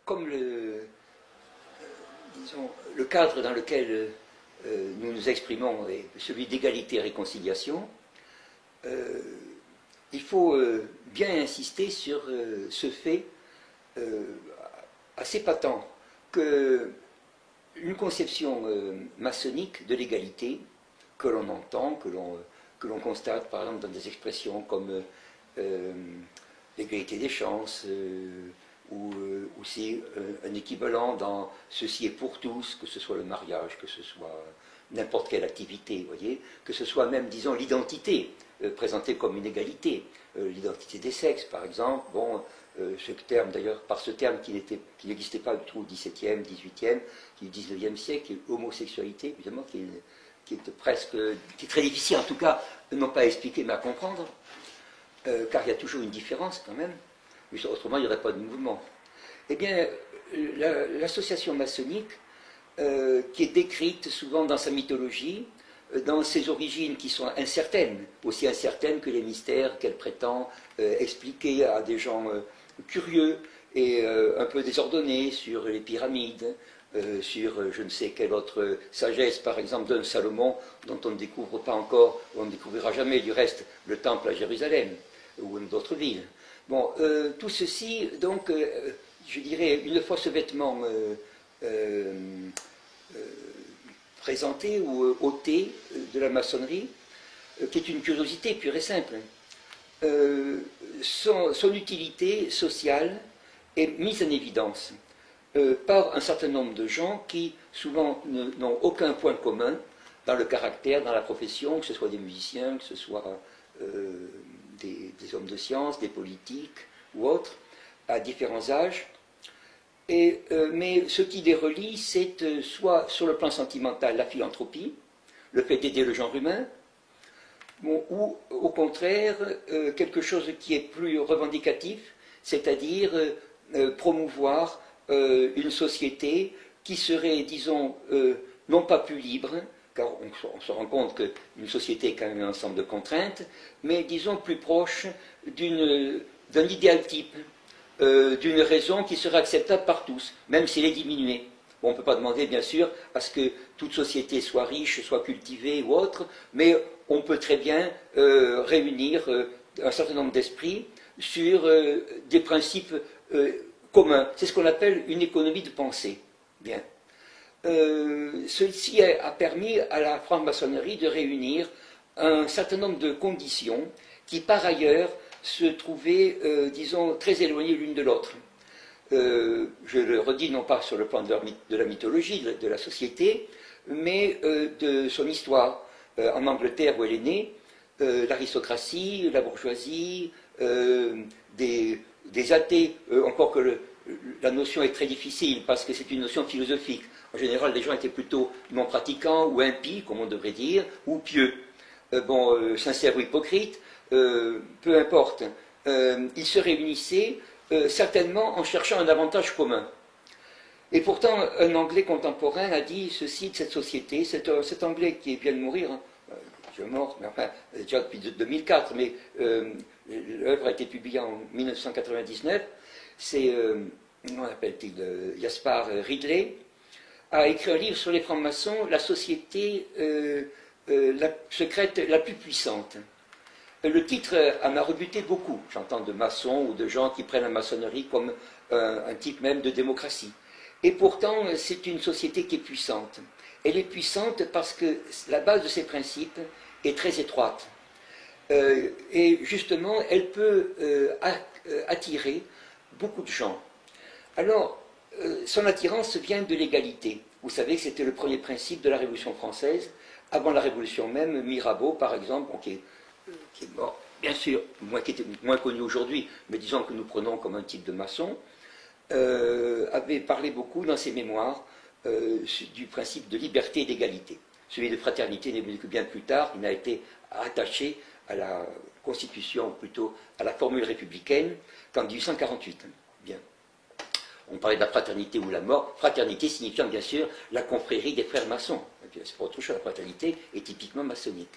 comme disons, le cadre dans lequel nous nous exprimons est celui d'égalité et réconciliation, il faut bien insister sur ce fait assez patent que une conception maçonnique de l'égalité que l'on entend, que l'on constate par exemple dans des expressions comme l'égalité des chances, ou c'est un équivalent dans ceci est pour tous, que ce soit le mariage, que ce soit n'importe quelle activité, vous voyez, que ce soit même, disons, l'identité présentée comme une égalité, l'identité des sexes, par exemple, bon, ce terme, d'ailleurs, par ce terme qui n'existait pas du tout au XVIIe, XVIIIe, qui est du XIXe siècle, qui est l'homosexualité, évidemment, qui est très difficile, en tout cas, non pas à expliquer, mais à comprendre, car il y a toujours une différence, quand même, mais autrement, il n'y aurait pas de mouvement. Eh bien, l'association maçonnique, qui est décrite souvent dans sa mythologie, dans ses origines qui sont incertaines, aussi incertaines que les mystères qu'elle prétend expliquer à des gens curieux et un peu désordonnés sur les pyramides, sur je ne sais quelle autre sagesse, par exemple d'un Salomon, dont on ne découvre pas encore, on ne découvrira jamais du reste, le temple à Jérusalem, ou d'autres villes. Bon, tout ceci, donc, je dirais, une fois ce vêtement présenté ou ôté de la maçonnerie, qui est une curiosité pure et simple, son utilité sociale est mise en évidence par un certain nombre de gens qui souvent n'ont aucun point commun dans le caractère, dans la profession, que ce soit des musiciens, que ce soit des hommes de science, des politiques ou autres, à différents âges. Mais ce qui les relie, c'est soit sur le plan sentimental la philanthropie, le fait d'aider le genre humain, bon, ou au contraire quelque chose qui est plus revendicatif, c'est-à-dire promouvoir une société qui serait, disons, non pas plus libre, car on se rend compte qu'une société est quand même un ensemble de contraintes, mais disons plus proche d'un idéal type, d'une raison qui serait acceptable par tous, même s'il est diminué. Bon, on ne peut pas demander, bien sûr, à ce que toute société soit riche, soit cultivée ou autre, mais on peut très bien réunir un certain nombre d'esprits sur des principes communs. C'est ce qu'on appelle une économie de pensée. Bien. Ceci a permis à la franc-maçonnerie de réunir un certain nombre de conditions qui, par ailleurs, se trouvaient, disons, très éloignées l'une de l'autre. Je le redis non pas sur le plan de la mythologie, de la société, mais de son histoire. En Angleterre, où elle est née, l'aristocratie, la bourgeoisie, des athées, encore que la notion est très difficile, parce que c'est une notion philosophique. En général, les gens étaient plutôt non pratiquants, ou impies, comme on devrait dire, ou pieux. Sincères ou hypocrites, peu importe. Ils se réunissaient certainement en cherchant un avantage commun. Et pourtant, un Anglais contemporain a dit ceci de cette société, cet Anglais qui vient de mourir, hein, il est mort, mais enfin, déjà depuis 2004, mais l'œuvre a été publiée en 1999, c'est, comment appelle-t-il, Jaspar Ridley, a écrit un livre sur les francs-maçons, la société secrète la plus puissante. Le titre m'a rebuté beaucoup. J'entends de maçons ou de gens qui prennent la maçonnerie comme un type même de démocratie. Et pourtant, c'est une société qui est puissante. Elle est puissante parce que la base de ses principes est très étroite. Et justement, elle peut attirer beaucoup de gens. Alors, son attirance vient de l'égalité. Vous savez que c'était le premier principe de la Révolution française. Avant la Révolution même, Mirabeau, par exemple, qui est mort, bien sûr, qui était moins connu aujourd'hui, mais disons que nous prenons comme un type de maçon, avait parlé beaucoup dans ses mémoires du principe de liberté et d'égalité. Celui de fraternité n'est venu que bien plus tard, il a été attaché à la Constitution, plutôt à la formule républicaine, qu'en 1848. Bien. On parlait de la fraternité ou la mort, fraternité signifiant bien sûr la confrérie des frères maçons. C'est pas autre chose, la fraternité est typiquement maçonnique.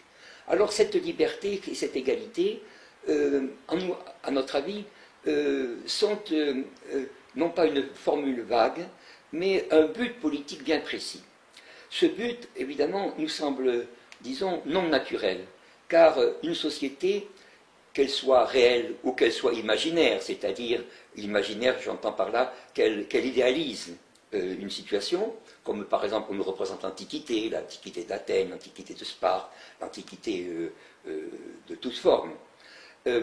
Alors cette liberté et cette égalité, à notre avis, sont non pas une formule vague, mais un but politique bien précis. Ce but, évidemment, nous semble, disons, non naturel, car une société, qu'elle soit réelle ou qu'elle soit imaginaire, c'est-à-dire l'imaginaire, j'entends par là qu'elle idéalise une situation, comme par exemple on nous représente l'Antiquité d'Athènes, l'Antiquité de Sparte, l'Antiquité de toutes formes.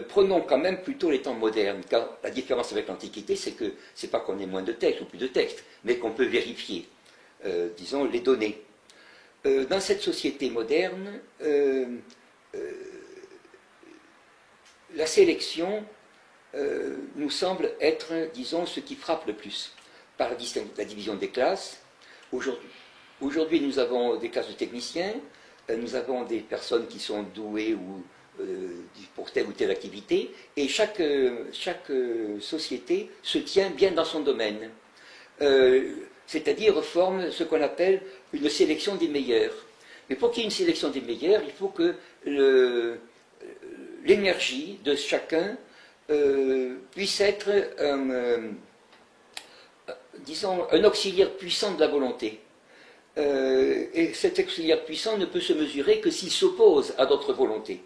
Prenons quand même plutôt les temps modernes, car la différence avec l'Antiquité, c'est que c'est pas qu'on ait moins de textes ou plus de textes, mais qu'on peut vérifier, disons, les données. Dans cette société moderne, la sélection nous semble être, disons, ce qui frappe le plus par la division des classes. Aujourd'hui, nous avons des classes de techniciens, nous avons des personnes qui sont douées ou, pour telle ou telle activité, et chaque société se tient bien dans son domaine, c'est-à-dire forme ce qu'on appelle une sélection des meilleurs. Mais pour qu'il y ait une sélection des meilleurs, il faut que l'énergie de chacun puisse être disons, un auxiliaire puissant de la volonté. Et cet auxiliaire puissant ne peut se mesurer que s'il s'oppose à d'autres volontés.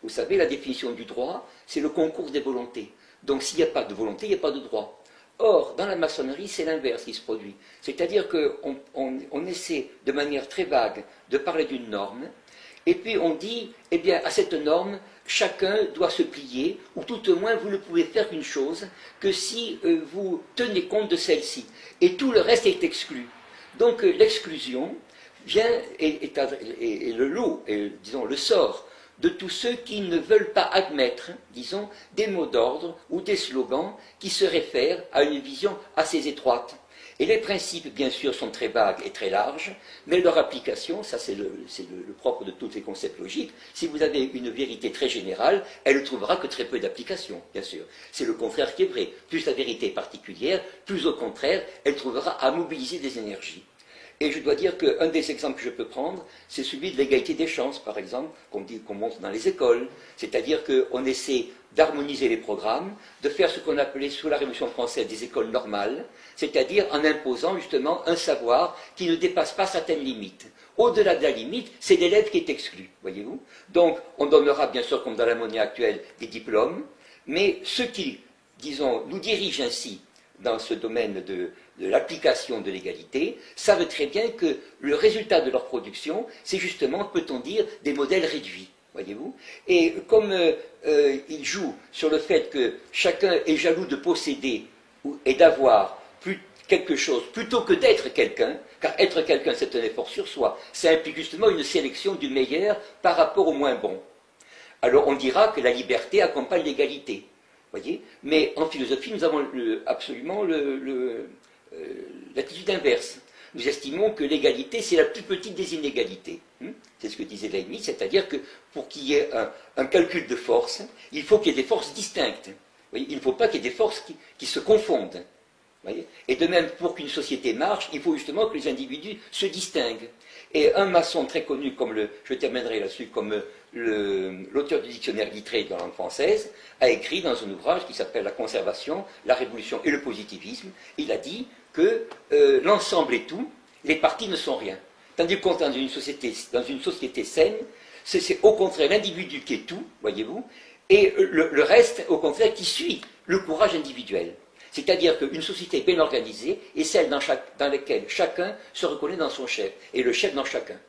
Vous savez, la définition du droit, c'est le concours des volontés. Donc s'il n'y a pas de volonté, il n'y a pas de droit. Or, dans la maçonnerie, c'est l'inverse qui se produit. C'est-à-dire qu'on essaie de manière très vague de parler d'une norme, et puis on dit, eh bien, à cette norme, chacun doit se plier, ou tout au moins vous ne pouvez faire qu'une chose, que si vous tenez compte de celle-ci. Et tout le reste est exclu. Donc l'exclusion vient et le lot, et, disons le sort de tous ceux qui ne veulent pas admettre, disons, des mots d'ordre ou des slogans qui se réfèrent à une vision assez étroite. Et les principes, bien sûr, sont très vagues et très larges, mais leur application, ça c'est le propre de tous les concepts logiques, si vous avez une vérité très générale, elle ne trouvera que très peu d'application, bien sûr. C'est le contraire qui est vrai. Plus la vérité est particulière, plus au contraire, elle trouvera à mobiliser des énergies. Et je dois dire qu'un des exemples que je peux prendre, c'est celui de l'égalité des chances, par exemple, qu'on montre dans les écoles. C'est-à-dire qu'on essaie d'harmoniser les programmes, de faire ce qu'on appelait sous la Révolution française des écoles normales, c'est-à-dire en imposant justement un savoir qui ne dépasse pas certaines limites. Au-delà de la limite, c'est l'élève qui est exclu, voyez-vous. Donc, on donnera bien sûr, comme dans la monnaie actuelle, des diplômes, mais ceux qui, disons, nous dirigent ainsi dans ce domaine de l'application de l'égalité, savent très bien que le résultat de leur production, c'est justement, peut-on dire, des modèles réduits, voyez-vous. Et comme ils jouent sur le fait que chacun est jaloux de posséder et d'avoir quelque chose plutôt que d'être quelqu'un, car être quelqu'un c'est un effort sur soi, ça implique justement une sélection du meilleur par rapport au moins bon. Alors on dira que la liberté accompagne l'égalité. Voyez. Mais en philosophie, nous avons absolument l'attitude inverse. Nous estimons que l'égalité, c'est la plus petite des inégalités. C'est ce que disait Leibniz, c'est-à-dire que pour qu'il y ait un calcul de force, il faut qu'il y ait des forces distinctes. Voyez. Il ne faut pas qu'il y ait des forces qui se confondent. Voyez. Et de même, pour qu'une société marche, il faut justement que les individus se distinguent. Et un maçon très connu, je terminerai là-dessus, comme l'auteur du dictionnaire Littré de la langue française, a écrit dans un ouvrage qui s'appelle La conservation, la révolution et le positivisme, il a dit que l'ensemble est tout, les parties ne sont rien. Tandis que dans une société saine, c'est au contraire l'individu qui est tout, voyez-vous, et le reste, au contraire, qui suit le courage individuel. C'est-à-dire qu'une société bien organisée est celle dans laquelle chacun se reconnaît dans son chef, et le chef dans chacun.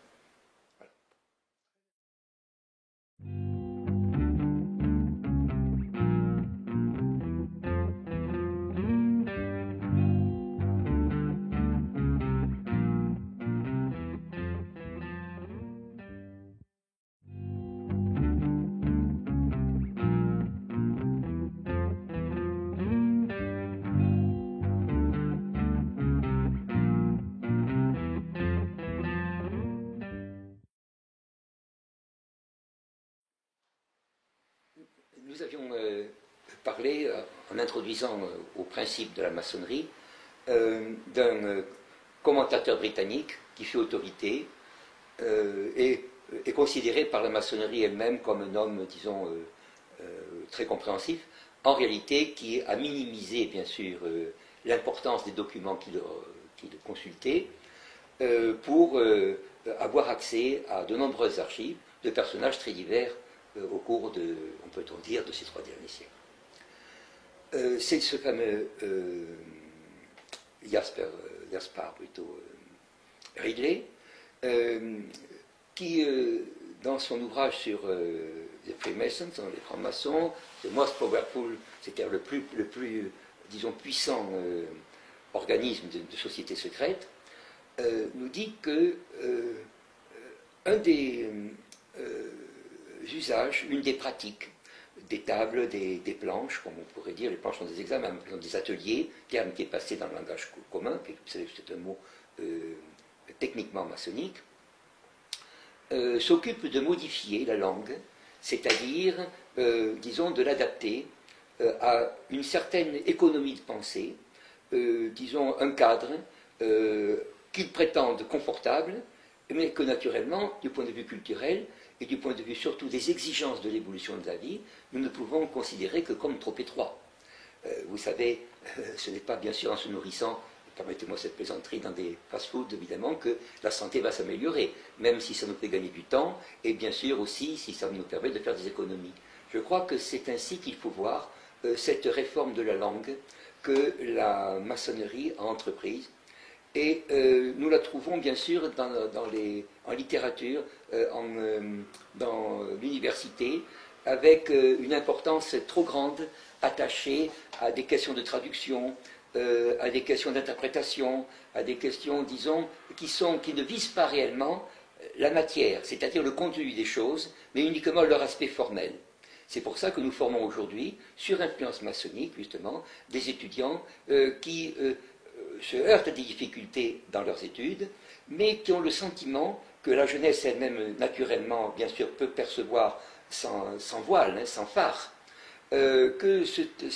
Nous avions parlé, en introduisant au principe de la maçonnerie, d'un commentateur britannique qui fait autorité et est considéré par la maçonnerie elle-même comme un homme, disons, très compréhensif, en réalité qui a minimisé, bien sûr, l'importance des documents qu'il consultait, pour avoir accès à de nombreuses archives de personnages très divers au cours de, on peut dire, de ces 3 derniers siècles. C'est ce fameux Jaspar plutôt Ridley, qui, dans son ouvrage sur les Freemasons, les francs-maçons, The Most Powerful, c'est-à-dire le plus, disons, puissant organisme de société secrète, nous dit que un des usages, une des pratiques des tables, des planches, comme on pourrait dire, les planches sont des examens, des ateliers, terme qui est passé dans le langage commun, vous savez que c'est un mot techniquement maçonnique, s'occupe de modifier la langue, c'est-à-dire, disons, de l'adapter à une certaine économie de pensée, disons, un cadre qu'ils prétendent confortable, mais que naturellement, du point de vue culturel, et du point de vue surtout des exigences de l'évolution de la vie, nous ne pouvons considérer que comme trop étroit. Vous savez, ce n'est pas bien sûr en se nourrissant, permettez-moi cette plaisanterie, dans des fast-foods, évidemment, que la santé va s'améliorer, même si ça nous fait gagner du temps, et bien sûr aussi si ça nous permet de faire des économies. Je crois que c'est ainsi qu'il faut voir cette réforme de la langue que la maçonnerie a entreprise. Et nous la trouvons bien sûr en littérature, dans l'université, avec une importance trop grande attachée à des questions de traduction, à des questions d'interprétation, à des questions, disons, qui ne visent pas réellement la matière, c'est-à-dire le contenu des choses, mais uniquement leur aspect formel. C'est pour ça que nous formons aujourd'hui, sur influence maçonnique justement, des étudiants qui se heurtent à des difficultés dans leurs études, mais qui ont le sentiment que la jeunesse elle-même, naturellement, bien sûr, peut percevoir sans voile, sans phare, que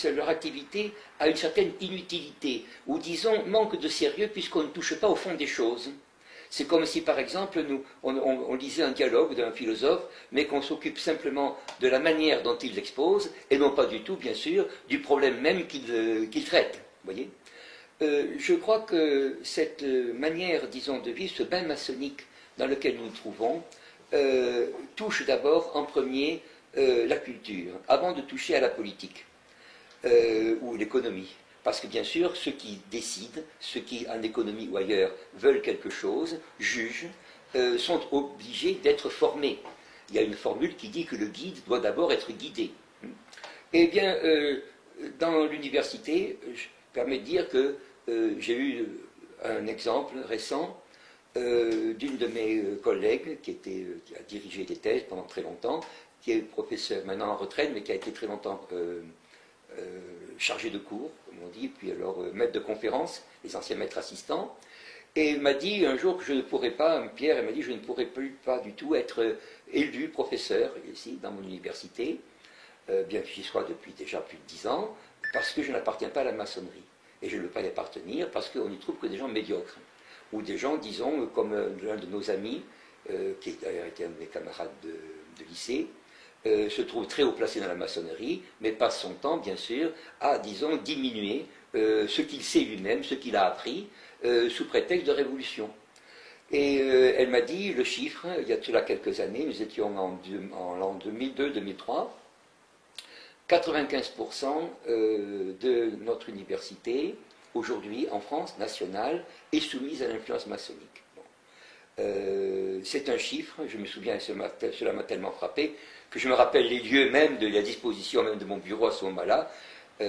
leur activité a une certaine inutilité, ou disons manque de sérieux puisqu'on ne touche pas au fond des choses. C'est comme si, par exemple, on lisait un dialogue d'un philosophe, mais qu'on s'occupe simplement de la manière dont il l'expose, et non pas du tout, bien sûr, du problème même qu'il traite. Voyez ? Je crois que cette manière, disons, de vivre, ce bain maçonnique dans lequel nous nous trouvons, touche d'abord en premier la culture, avant de toucher à la politique ou l'économie. Parce que bien sûr, ceux qui décident, ceux qui en économie ou ailleurs veulent quelque chose, jugent, sont obligés d'être formés. Il y a une formule qui dit que le guide doit d'abord être guidé. Eh bien, dans l'université, je permets de dire que j'ai eu un exemple récent d'une de mes collègues qui a dirigé des thèses pendant très longtemps, qui est professeur maintenant en retraite, mais qui a été très longtemps chargé de cours, comme on dit, puis alors maître de conférence, les anciens maîtres assistants, et il m'a dit un jour que je ne pourrais pas, Pierre, il m'a dit je ne pourrais plus pas du tout être élu professeur ici dans mon université, bien que j'y sois depuis déjà plus de 10 ans, parce que je n'appartiens pas à la maçonnerie. Et je ne veux pas y appartenir parce qu'on n'y trouve que des gens médiocres, ou des gens, disons, comme l'un de nos amis, qui d'ailleurs était un de mes camarades de lycée, se trouve très haut placé dans la maçonnerie, mais passe son temps, bien sûr, à, disons, diminuer ce qu'il sait lui-même, ce qu'il a appris, sous prétexte de révolution. Et elle m'a dit le chiffre, il y a cela quelques années, nous étions en l'an 2002-2003, 95% de notre université, aujourd'hui en France, nationale, est soumise à l'influence maçonnique. Bon. C'est un chiffre, je me souviens, cela m'a tellement frappé, que je me rappelle les lieux même, de la disposition même de mon bureau à ce moment-là.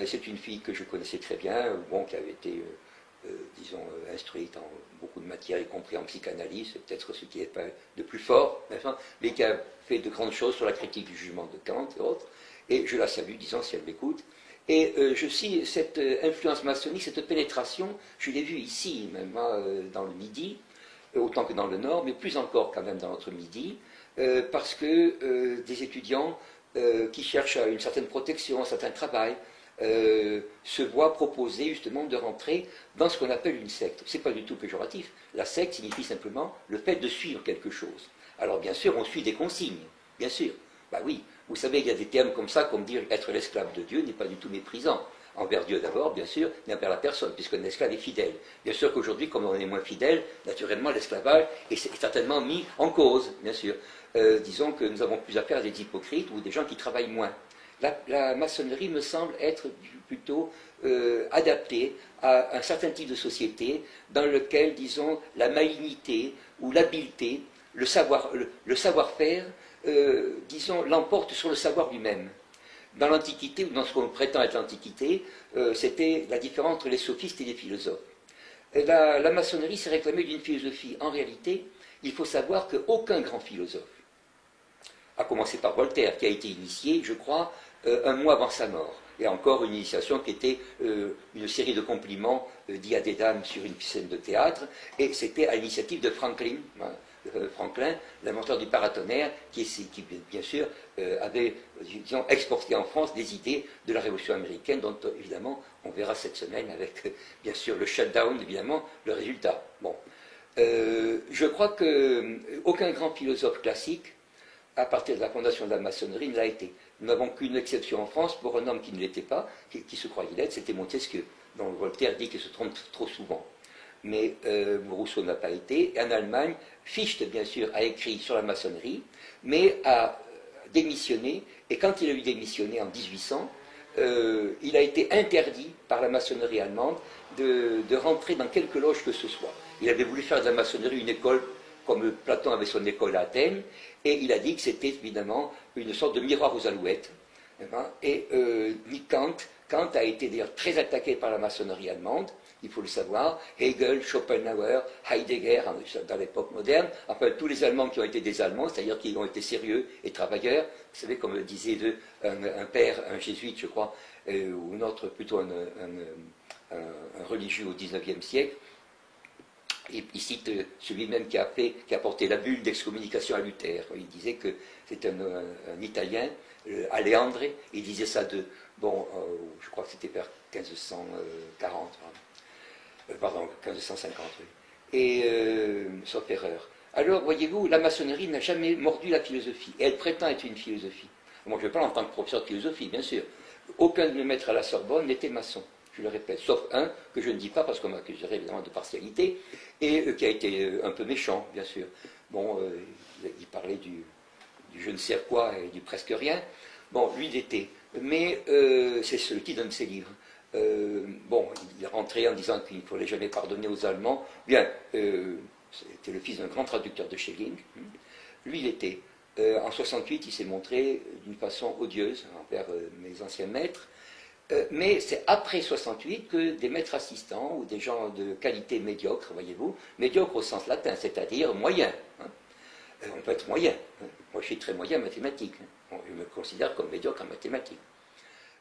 C'est une fille que je connaissais très bien, bon, qui avait été, disons, instruite en beaucoup de matières, y compris en psychanalyse, c'est peut-être ce qui est pas de plus fort, mais qui a fait de grandes choses sur la critique du jugement de Kant et autres. Et je la salue, disons, si elle m'écoute. Et cette influence maçonnique, cette pénétration, je l'ai vue ici, même dans le Midi, autant que dans le Nord, mais plus encore quand même dans notre Midi, parce que des étudiants qui cherchent à une certaine protection, un certain travail, se voient proposer justement de rentrer dans ce qu'on appelle une secte. Ce n'est pas du tout péjoratif. La secte signifie simplement le fait de suivre quelque chose. Alors bien sûr, on suit des consignes, bien sûr. Bah oui, vous savez, il y a des termes comme ça, comme dire être l'esclave de Dieu n'est pas du tout méprisant. Envers Dieu d'abord, bien sûr, mais envers la personne, puisqu'un esclave est fidèle. Bien sûr qu'aujourd'hui, comme on est moins fidèle, naturellement, l'esclavage est certainement mis en cause, bien sûr. Disons que nous avons plus affaire à des hypocrites ou des gens qui travaillent moins. La maçonnerie me semble être plutôt adaptée à un certain type de société dans lequel, disons, la malignité ou l'habileté, le savoir-faire, disons, l'emporte sur le savoir lui-même. Dans l'Antiquité, ou dans ce qu'on prétend être l'Antiquité, c'était la différence entre les sophistes et les philosophes. La maçonnerie s'est réclamée d'une philosophie. En réalité, il faut savoir qu'aucun grand philosophe, à commencer par Voltaire, qui a été initié, je crois, un mois avant sa mort. Et encore une initiation qui était une série de compliments dits à des dames sur une scène de théâtre, et c'était à l'initiative de Franklin, l'inventeur du paratonnerre, qui bien sûr avait, disons, exporté en France des idées de la Révolution américaine, dont évidemment on verra cette semaine avec, bien sûr, le shutdown, évidemment, le résultat. Bon. Je crois qu'aucun grand philosophe classique, à partir de la fondation de la maçonnerie, ne l'a été. Nous n'avons qu'une exception en France pour un homme qui ne l'était pas, qui se croyait l'être, c'était Montesquieu, dont Voltaire dit qu'il se trompe trop souvent. Mais Rousseau n'a pas été. Et en Allemagne, Fichte, bien sûr, a écrit sur la maçonnerie, mais a démissionné. Et quand il a eu démissionné en 1800, il a été interdit par la maçonnerie allemande de rentrer dans quelque loge que ce soit. Il avait voulu faire de la maçonnerie une école, comme Platon avait son école à Athènes, et il a dit que c'était évidemment une sorte de miroir aux alouettes. Et Kant a été d'ailleurs très attaqué par la maçonnerie allemande, il faut le savoir, Hegel, Schopenhauer, Heidegger, dans l'époque moderne, enfin tous les Allemands qui ont été des Allemands, c'est-à-dire qui ont été sérieux et travailleurs, vous savez, comme le disait un père, un jésuite, je crois, ou un autre, plutôt un religieux au XIXe siècle. Il cite celui-même qui a porté la bulle d'excommunication à Luther. Il disait que c'est un Italien, Aleandre, il disait ça je crois que c'était vers 1540, pardon, 1550, oui. Et, sauf erreur. Alors, voyez-vous, la maçonnerie n'a jamais mordu la philosophie, et elle prétend être une philosophie. Moi, je parle en tant que professeur de philosophie, bien sûr. Aucun de mes maîtres à la Sorbonne n'était maçon. Je le répète, sauf un que je ne dis pas parce qu'on m'accuserait évidemment de partialité, et qui a été un peu méchant, bien sûr. Bon, il parlait du je ne sais quoi et du presque rien. Bon, lui, il était. Mais c'est celui qui donne ses livres. Il est rentré en disant qu'il ne fallait jamais pardonner aux Allemands. Bien, c'était le fils d'un grand traducteur de Schelling. Lui, il était. En 68, il s'est montré d'une façon odieuse envers mes anciens maîtres. Mais c'est après 68 que des maîtres assistants ou des gens de qualité médiocre, voyez-vous, médiocre au sens latin, c'est-à-dire moyen. On peut être moyen. Moi, je suis très moyen en mathématiques. Je me considère comme médiocre en mathématiques.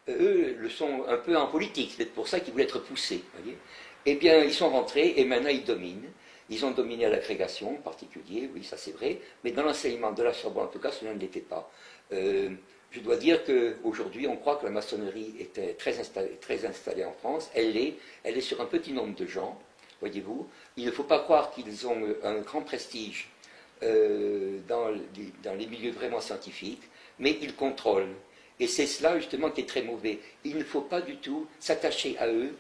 Eux le sont un peu en politique, c'est pour ça qu'ils voulaient être poussés. Voyez. Eh bien, ils sont rentrés et maintenant ils dominent. Ils ont dominé à l'agrégation en particulier, oui, ça c'est vrai, mais dans l'enseignement de la Sorbonne, en tout cas, cela ne l'était pas. Je dois dire qu'aujourd'hui, on croit que la maçonnerie était très installée en France. Elle est sur un petit nombre de gens, voyez-vous. Il ne faut pas croire qu'ils ont un grand prestige dans les milieux vraiment scientifiques, mais ils contrôlent. Et c'est cela, justement, qui est très mauvais. Il ne faut pas du tout s'attacher à eux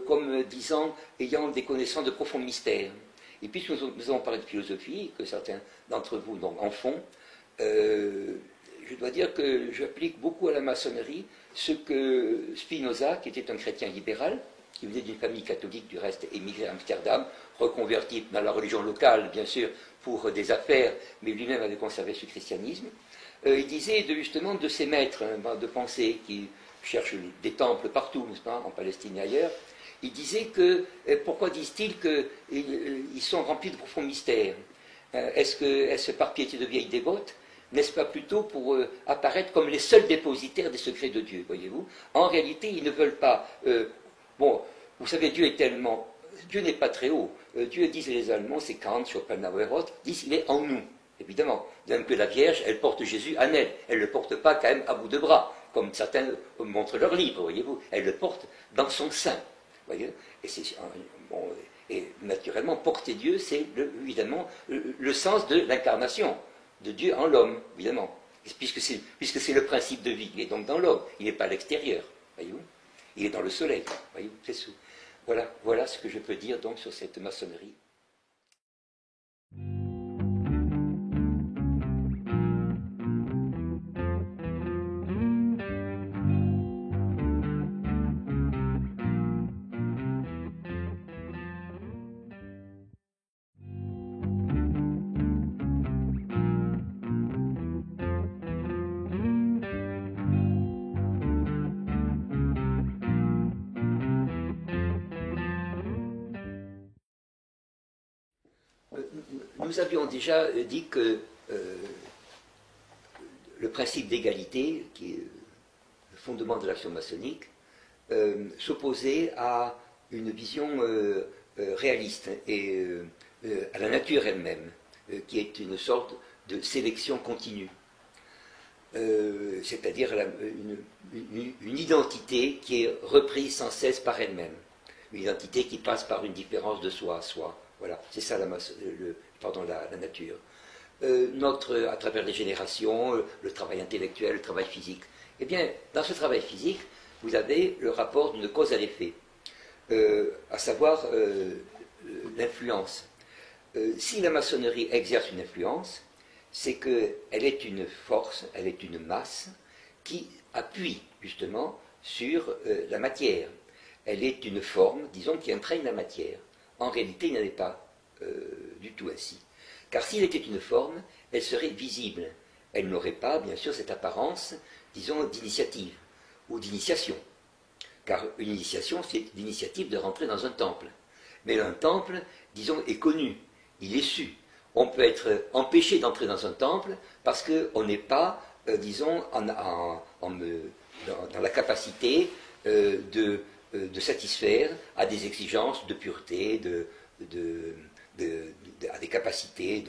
comme disant, ayant des connaissances de profonds mystères. Et puis, nous avons parlé de philosophie, que certains d'entre vous en font. Je dois dire que j'applique beaucoup à la maçonnerie ce que Spinoza, qui était un chrétien libéral, qui venait d'une famille catholique, du reste émigré à Amsterdam, reconverti dans la religion locale, bien sûr, pour des affaires, mais lui-même avait conservé ce christianisme. Il disait justement de ces maîtres de pensée qui cherchent des temples partout, n'est-ce pas, en Palestine et ailleurs. Il disait pourquoi disent-ils qu'ils sont remplis de profonds mystères? Est-ce par piété de vieilles dévotes? N'est-ce pas plutôt pour apparaître comme les seuls dépositaires des secrets de Dieu, voyez-vous? En réalité, ils ne veulent pas... vous savez, Dieu n'est pas très haut. Dieu, disent les Allemands, c'est Kant, Schopenhauer, disent il est en nous, évidemment. Même que la Vierge, elle porte Jésus en elle. Elle ne le porte pas quand même à bout de bras, comme certains montrent leur livre, voyez-vous. Elle le porte dans son sein, voyez. Et naturellement, porter Dieu, c'est évidemment le sens de l'incarnation de Dieu en l'homme, évidemment, puisque c'est le principe de vie, il est donc dans l'homme, il n'est pas à l'extérieur, voyez-vous. Il est dans le soleil. Voyez, voilà ce que je peux dire donc sur cette maçonnerie. Nous avions déjà dit que le principe d'égalité, qui est le fondement de l'action maçonnique, s'opposait à une vision réaliste et à la nature elle-même, qui est une sorte de sélection continue. C'est-à-dire une identité qui est reprise sans cesse par elle-même. Une identité qui passe par une différence de soi à soi. Voilà, c'est ça la nature. À travers les générations, le travail intellectuel, le travail physique. Eh bien, dans ce travail physique, vous avez le rapport d'une cause à l'effet, à savoir l'influence. Si la maçonnerie exerce une influence, c'est qu'elle est une force, elle est une masse qui appuie justement sur la matière. Elle est une forme, disons, qui imprègne la matière. En réalité, il n'en est pas du tout ainsi. Car s'il était une forme, elle serait visible. Elle n'aurait pas, bien sûr, cette apparence, disons, d'initiative ou d'initiation. Car une initiation, c'est l'initiative de rentrer dans un temple. Mais un temple, disons, est connu, il est su. On peut être empêché d'entrer dans un temple parce qu'on n'est pas, disons, dans la capacité de satisfaire à des exigences de pureté, à des capacités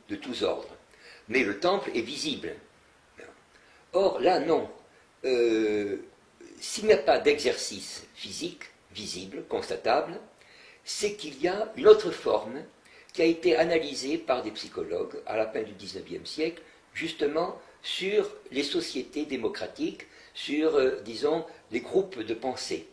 de tous ordres. Mais le temple est visible. Or, là, non. S'il n'y a pas d'exercice physique, visible, constatable, c'est qu'il y a une autre forme qui a été analysée par des psychologues à la fin du XIXe siècle, justement sur les sociétés démocratiques, sur, disons, les groupes de pensée,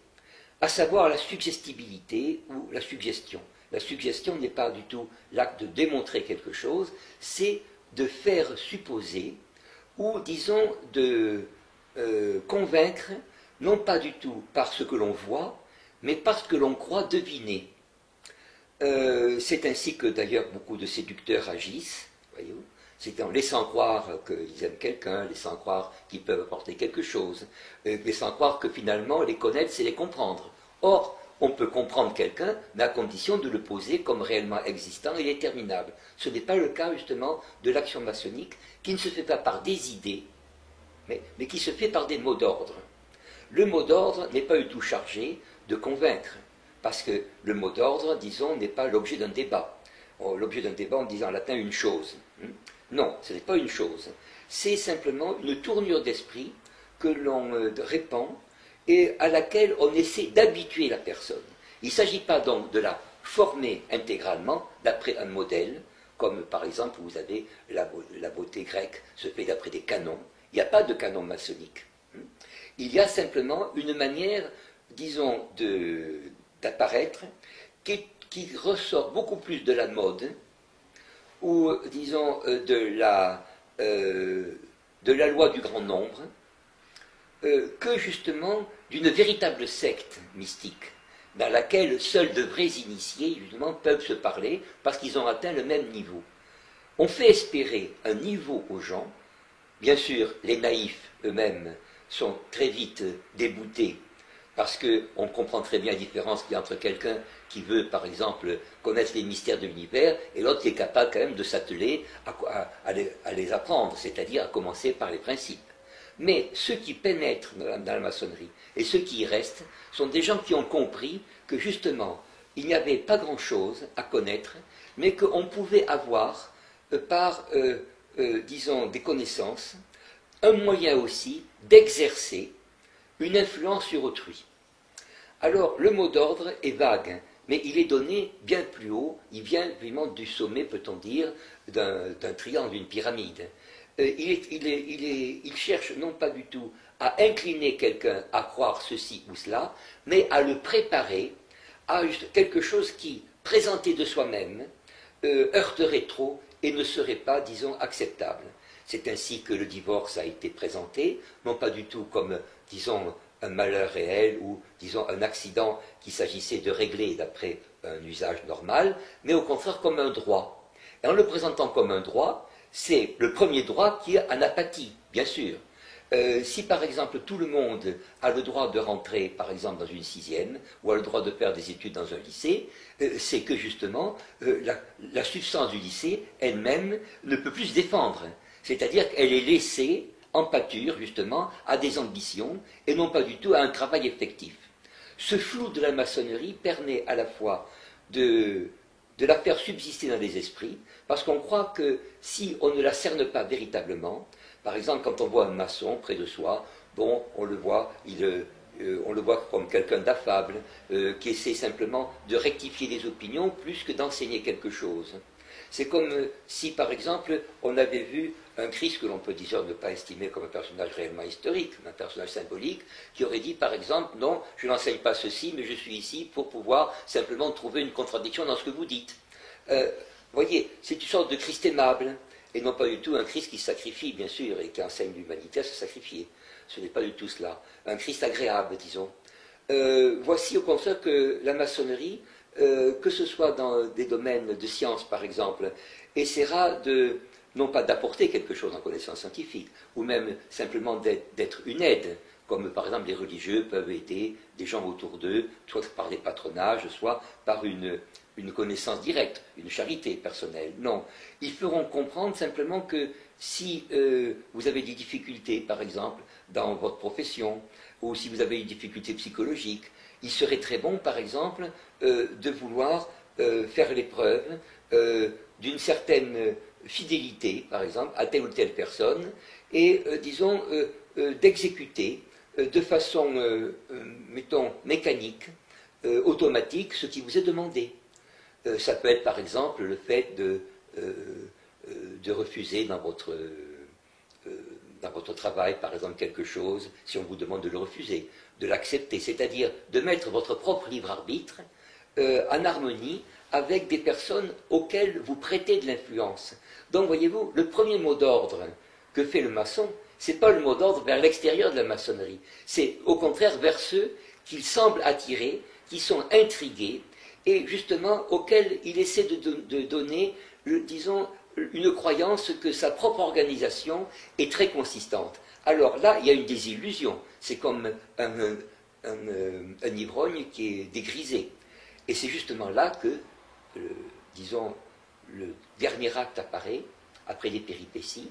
à savoir la suggestibilité ou la suggestion. La suggestion n'est pas du tout l'acte de démontrer quelque chose, c'est de faire supposer ou, disons, de convaincre, non pas du tout par ce que l'on voit, mais par ce que l'on croit deviner. C'est ainsi que d'ailleurs beaucoup de séducteurs agissent, voyez-vous. C'est en laissant croire qu'ils aiment quelqu'un, laissant croire qu'ils peuvent apporter quelque chose, laissant croire que finalement les connaître, c'est les comprendre. Or, on peut comprendre quelqu'un, mais à condition de le poser comme réellement existant et déterminable. Ce n'est pas le cas justement de l'action maçonnique, qui ne se fait pas par des idées, mais qui se fait par des mots d'ordre. Le mot d'ordre n'est pas du tout chargé de convaincre, parce que le mot d'ordre, disons, n'est pas l'objet d'un débat. L'objet d'un débat, on dit en latin une chose. Non, ce n'est pas une chose. C'est simplement une tournure d'esprit que l'on répand et à laquelle on essaie d'habituer la personne. Il ne s'agit pas donc de la former intégralement d'après un modèle, comme par exemple vous avez la beauté grecque se fait d'après des canons. Il n'y a pas de canon maçonnique. Il y a simplement une manière, disons, d'apparaître qui ressort beaucoup plus de la mode ou, disons, de la loi du grand nombre que justement d'une véritable secte mystique dans laquelle seuls de vrais initiés justement peuvent se parler parce qu'ils ont atteint le même niveau. On fait espérer un niveau aux gens. Bien sûr, les naïfs eux-mêmes sont très vite déboutés parce qu'on comprend très bien la différence qu'il y a entre quelqu'un qui veut, par exemple, connaître les mystères de l'univers et l'autre qui est capable quand même de s'atteler à les apprendre, c'est-à-dire à commencer par les principes. Mais ceux qui pénètrent dans la maçonnerie et ceux qui y restent sont des gens qui ont compris que justement, il n'y avait pas grand-chose à connaître, mais qu'on pouvait avoir par, disons, des connaissances, un moyen aussi d'exercer une influence sur autrui. Alors, le mot d'ordre est vague, mais il est donné bien plus haut, il vient vraiment du sommet, peut-on dire, d'un triangle, d'une pyramide. Il cherche non pas du tout à incliner quelqu'un à croire ceci ou cela, mais à le préparer à quelque chose qui, présenté de soi-même, heurterait trop et ne serait pas, disons, acceptable. C'est ainsi que le divorce a été présenté, non pas du tout comme, disons, un malheur réel ou, disons, un accident qu'il s'agissait de régler d'après un usage normal, mais au contraire comme un droit. Et en le présentant comme un droit, c'est le premier droit qui en apathie, bien sûr. Si par exemple tout le monde a le droit de rentrer par exemple dans une sixième ou a le droit de faire des études dans un lycée, c'est que justement la substance du lycée elle-même ne peut plus se défendre. C'est-à-dire qu'elle est laissée en pâture justement à des ambitions et non pas du tout à un travail effectif. Ce flou de la maçonnerie permet à la fois de la faire subsister dans les esprits, parce qu'on croit que si on ne la cerne pas véritablement, par exemple, quand on voit un maçon près de soi, bon, on le voit comme quelqu'un d'affable, qui essaie simplement de rectifier les opinions plus que d'enseigner quelque chose. C'est comme si, par exemple, on avait vu un Christ que l'on peut dire ne pas estimer comme un personnage réellement historique, mais un personnage symbolique, qui aurait dit, par exemple, non, je n'enseigne pas ceci, mais je suis ici pour pouvoir simplement trouver une contradiction dans ce que vous dites. Vous voyez, c'est une sorte de Christ aimable, et non pas du tout un Christ qui se sacrifie, bien sûr, et qui enseigne l'humanité à se sacrifier. Ce n'est pas du tout cela. Un Christ agréable, disons. Voici au contraire que la maçonnerie, que ce soit dans des domaines de sciences, par exemple, essaiera non pas d'apporter quelque chose en connaissance scientifique, ou même simplement d'être une aide, comme par exemple les religieux peuvent aider des gens autour d'eux, soit par des patronages, soit par une connaissance directe, une charité personnelle. Non, ils feront comprendre simplement que si vous avez des difficultés, par exemple, dans votre profession, ou si vous avez des difficultés psychologiques, il serait très bon, par exemple, de vouloir faire l'épreuve d'une certaine fidélité, par exemple, à telle ou telle personne, et, disons, d'exécuter de façon, mettons, mécanique, automatique, ce qui vous est demandé. Ça peut être, par exemple, le fait de refuser dans votre travail, par exemple, quelque chose, si on vous demande de le refuser, de l'accepter, c'est-à-dire de mettre votre propre libre arbitre en harmonie avec des personnes auxquelles vous prêtez de l'influence. Donc, voyez-vous, le premier mot d'ordre que fait le maçon, ce n'est pas le mot d'ordre vers l'extérieur de la maçonnerie, c'est au contraire vers ceux qu'il semble attirer, qui sont intrigués, et justement auxquels il essaie de donner, disons, une croyance que sa propre organisation est très consistante. Alors là, il y a une désillusion. C'est comme un ivrogne qui est dégrisé. Et c'est justement là que, disons, le dernier acte apparaît, après les péripéties.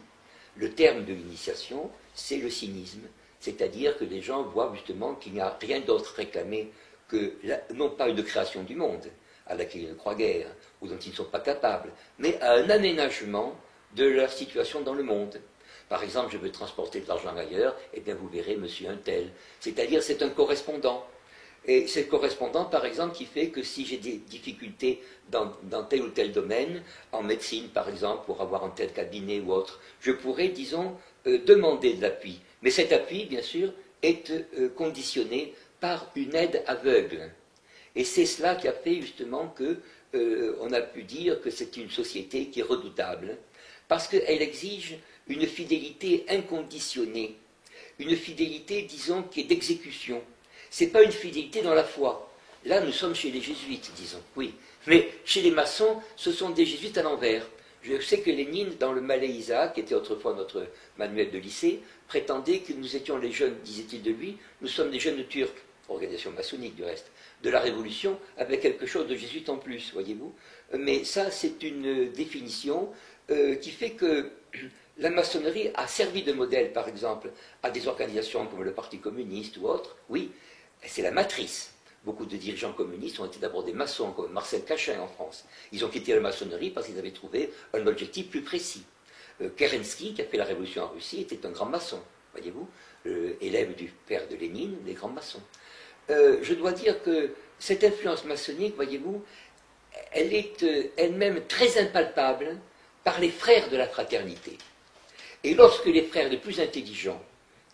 Le terme de l'initiation, c'est le cynisme. C'est-à-dire que les gens voient justement qu'il n'y a rien d'autre réclamé que, non pas une création du monde, à laquelle ils ne croient guère, ou dont ils ne sont pas capables, mais à un aménagement de leur situation dans le monde. Par exemple, je veux transporter de l'argent ailleurs, et bien vous verrez, monsieur un tel. C'est-à-dire, c'est un correspondant. Et c'est le correspondant, par exemple, qui fait que si j'ai des difficultés dans tel ou tel domaine, en médecine, par exemple, pour avoir un tel cabinet ou autre, je pourrais, disons, demander de l'appui. Mais cet appui, bien sûr, est conditionné par une aide aveugle. Et c'est cela qui a fait justement que on a pu dire que c'est une société qui est redoutable, parce qu'elle exige une fidélité inconditionnée, une fidélité, disons, qui est d'exécution. Ce n'est pas une fidélité dans la foi. Là, nous sommes chez les jésuites, disons, oui. Mais chez les maçons, ce sont des jésuites à l'envers. Je sais que Lénine, dans le Malais Isaac, qui était autrefois notre manuel de lycée, prétendait que nous étions les jeunes, disait-il de lui, nous sommes des jeunes Turcs, organisation maçonnique du reste, de la Révolution, avec quelque chose de jésuite en plus, voyez-vous. Mais ça, c'est une définition qui fait que la maçonnerie a servi de modèle, par exemple, à des organisations comme le Parti communiste ou autres. Oui, c'est la matrice. Beaucoup de dirigeants communistes ont été d'abord des maçons, comme Marcel Cachin en France. Ils ont quitté la maçonnerie parce qu'ils avaient trouvé un objectif plus précis. Kerensky, qui a fait la révolution en Russie, était un grand maçon, voyez-vous, élève du père de Lénine, des grands maçons. Je dois dire que cette influence maçonnique, voyez-vous, elle est elle-même très impalpable par les frères de la fraternité. Et lorsque les frères les plus intelligents,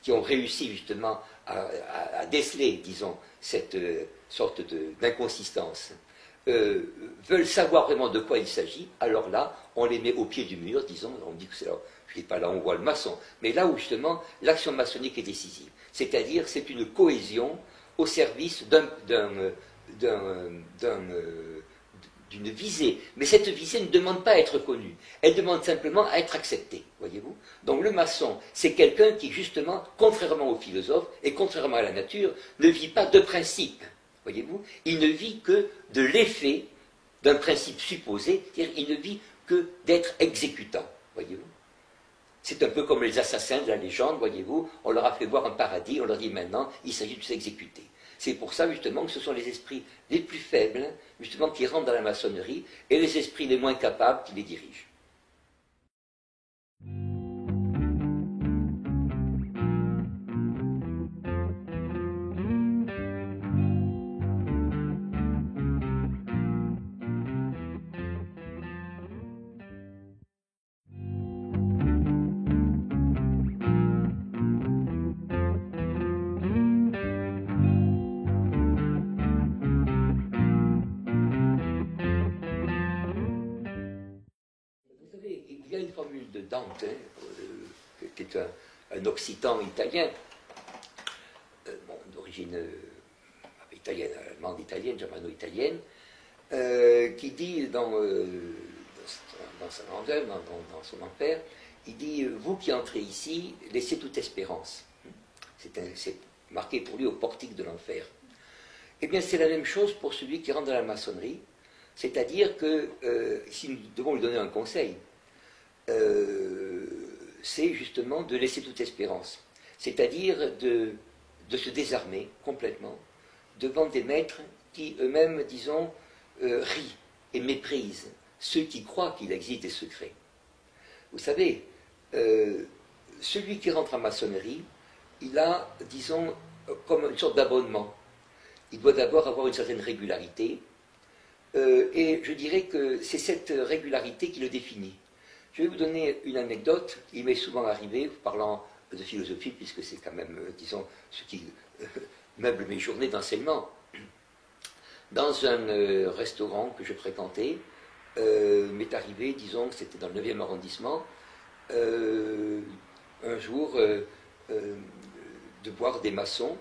qui ont réussi justement à déceler, disons, cette sorte d'inconsistance, veulent savoir vraiment de quoi il s'agit, alors là, on les met au pied du mur, disons, on dit que c'est là, je ne dis pas là où on voit le maçon, mais là où justement l'action maçonnique est décisive. C'est-à-dire, c'est une cohésion au service d'une visée. Mais cette visée ne demande pas à être connue, elle demande simplement à être acceptée, voyez-vous. Donc le maçon, c'est quelqu'un qui, justement, contrairement aux philosophes et contrairement à la nature, ne vit pas de principe, voyez-vous. Il ne vit que de l'effet d'un principe supposé, c'est-à-dire il ne vit que d'être exécutant, voyez-vous. C'est un peu comme les assassins de la légende, voyez-vous, on leur a fait voir un paradis, on leur dit maintenant, il s'agit de s'exécuter. C'est pour ça, justement, que ce sont les esprits les plus faibles, justement, qui rentrent dans la maçonnerie, et les esprits les moins capables qui les dirigent. Il y a une formule de Dante, qui est un occitan italien, d'origine italienne, allemande italienne, germano-italienne, qui dit dans sa grandeur, dans son enfer, il dit « Vous qui entrez ici, laissez toute espérance ». C'est marqué pour lui au portique de l'enfer. Eh bien, c'est la même chose pour celui qui rentre dans la maçonnerie, c'est-à-dire que, si nous devons lui donner un conseil, c'est justement de laisser toute espérance, c'est-à-dire de se désarmer complètement devant des maîtres qui eux-mêmes, disons, rient et méprisent ceux qui croient qu'il existe des secrets. Vous savez, celui qui rentre en maçonnerie, il a, disons, comme une sorte d'abonnement. Il doit d'abord avoir une certaine régularité, et je dirais que c'est cette régularité qui le définit. Je vais vous donner une anecdote. Il m'est souvent arrivé, parlant de philosophie, puisque c'est quand même, disons, ce qui meuble mes journées d'enseignement. Dans un restaurant que je fréquentais, m'est arrivé, disons, c'était dans le 9e arrondissement, un jour, de voir des maçons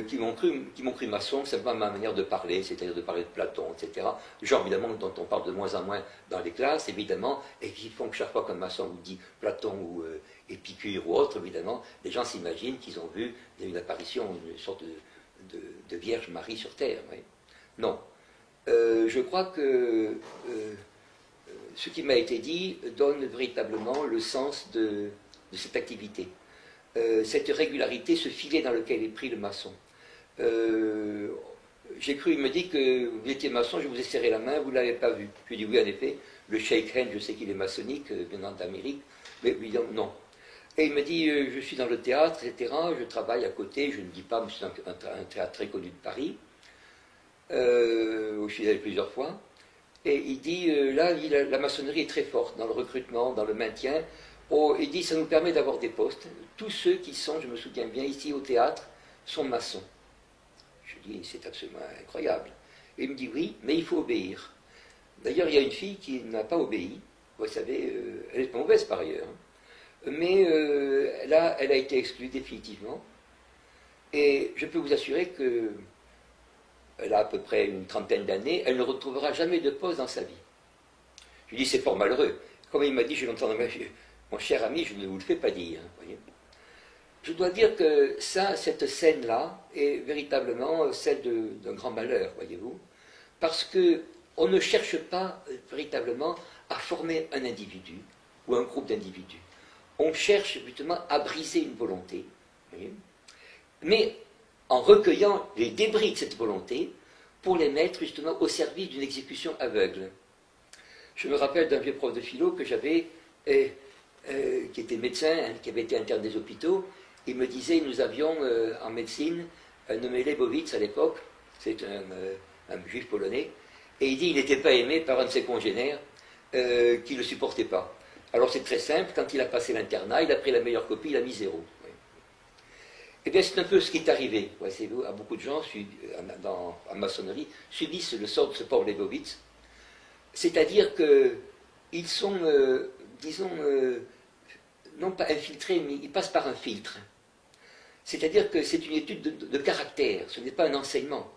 qui m'ont cru maçon, simplement ma manière de parler, c'est-à-dire de parler de Platon, etc. Genre, évidemment, dont on parle de moins en moins dans les classes, évidemment, et qui font que chaque fois qu'un maçon vous dit Platon ou Épicure ou autre, évidemment, les gens s'imaginent qu'ils ont vu une apparition, une sorte de Vierge Marie sur Terre. Oui. Non. Je crois que ce qui m'a été dit donne véritablement le sens de cette activité. Cette régularité, ce filet dans lequel est pris le maçon. J'ai cru, il me dit que vous étiez maçon, je vous ai serré la main, vous ne l'avez pas vu. Je lui ai dit oui, en effet, le shake hand, je sais qu'il est maçonnique, venant d'Amérique, mais évidemment, non. Et il me dit, je suis dans le théâtre, etc., je travaille à côté, je ne dis pas, mais c'est un théâtre très connu de Paris, où je suis allé plusieurs fois, et il dit, là, la maçonnerie est très forte dans le recrutement, dans le maintien. Oh, il dit, ça nous permet d'avoir des postes. Tous ceux qui sont, je me souviens bien, ici au théâtre, sont maçons. Je dis, c'est absolument incroyable. Et il me dit, oui, mais il faut obéir. D'ailleurs, il y a une fille qui n'a pas obéi. Vous savez, elle est mauvaise par ailleurs. Mais là, elle a été exclue définitivement. Et je peux vous assurer que elle a à peu près une trentaine d'années, elle ne retrouvera jamais de poste dans sa vie. Je lui dis, c'est fort malheureux. Comme il m'a dit, j'ai longtemps dans ma vie, mon cher ami, je ne vous le fais pas dire. Voyez. Je dois dire que cette scène-là est véritablement celle d'un grand malheur, voyez-vous, parce qu'on ne cherche pas véritablement à former un individu ou un groupe d'individus. On cherche justement à briser une volonté, voyez, mais en recueillant les débris de cette volonté pour les mettre justement au service d'une exécution aveugle. Je me rappelle d'un vieux prof de philo que j'avais, qui était médecin, hein, qui avait été interne des hôpitaux. Il me disait, nous avions en médecine nommé Leibowitz à l'époque, c'est un juif polonais, et il dit qu'il n'était pas aimé par un de ses congénères qui ne le supportait pas. Alors c'est très simple, quand il a passé l'internat, il a pris la meilleure copie, il a mis 0. Oui. Eh bien, c'est un peu ce qui est arrivé. À beaucoup de gens en maçonnerie subissent le sort de ce pauvre Leibowitz. C'est-à-dire qu'ils sont, disons, non pas infiltrés, mais ils passent par un filtre. C'est-à-dire que c'est une étude de caractère, ce n'est pas un enseignement.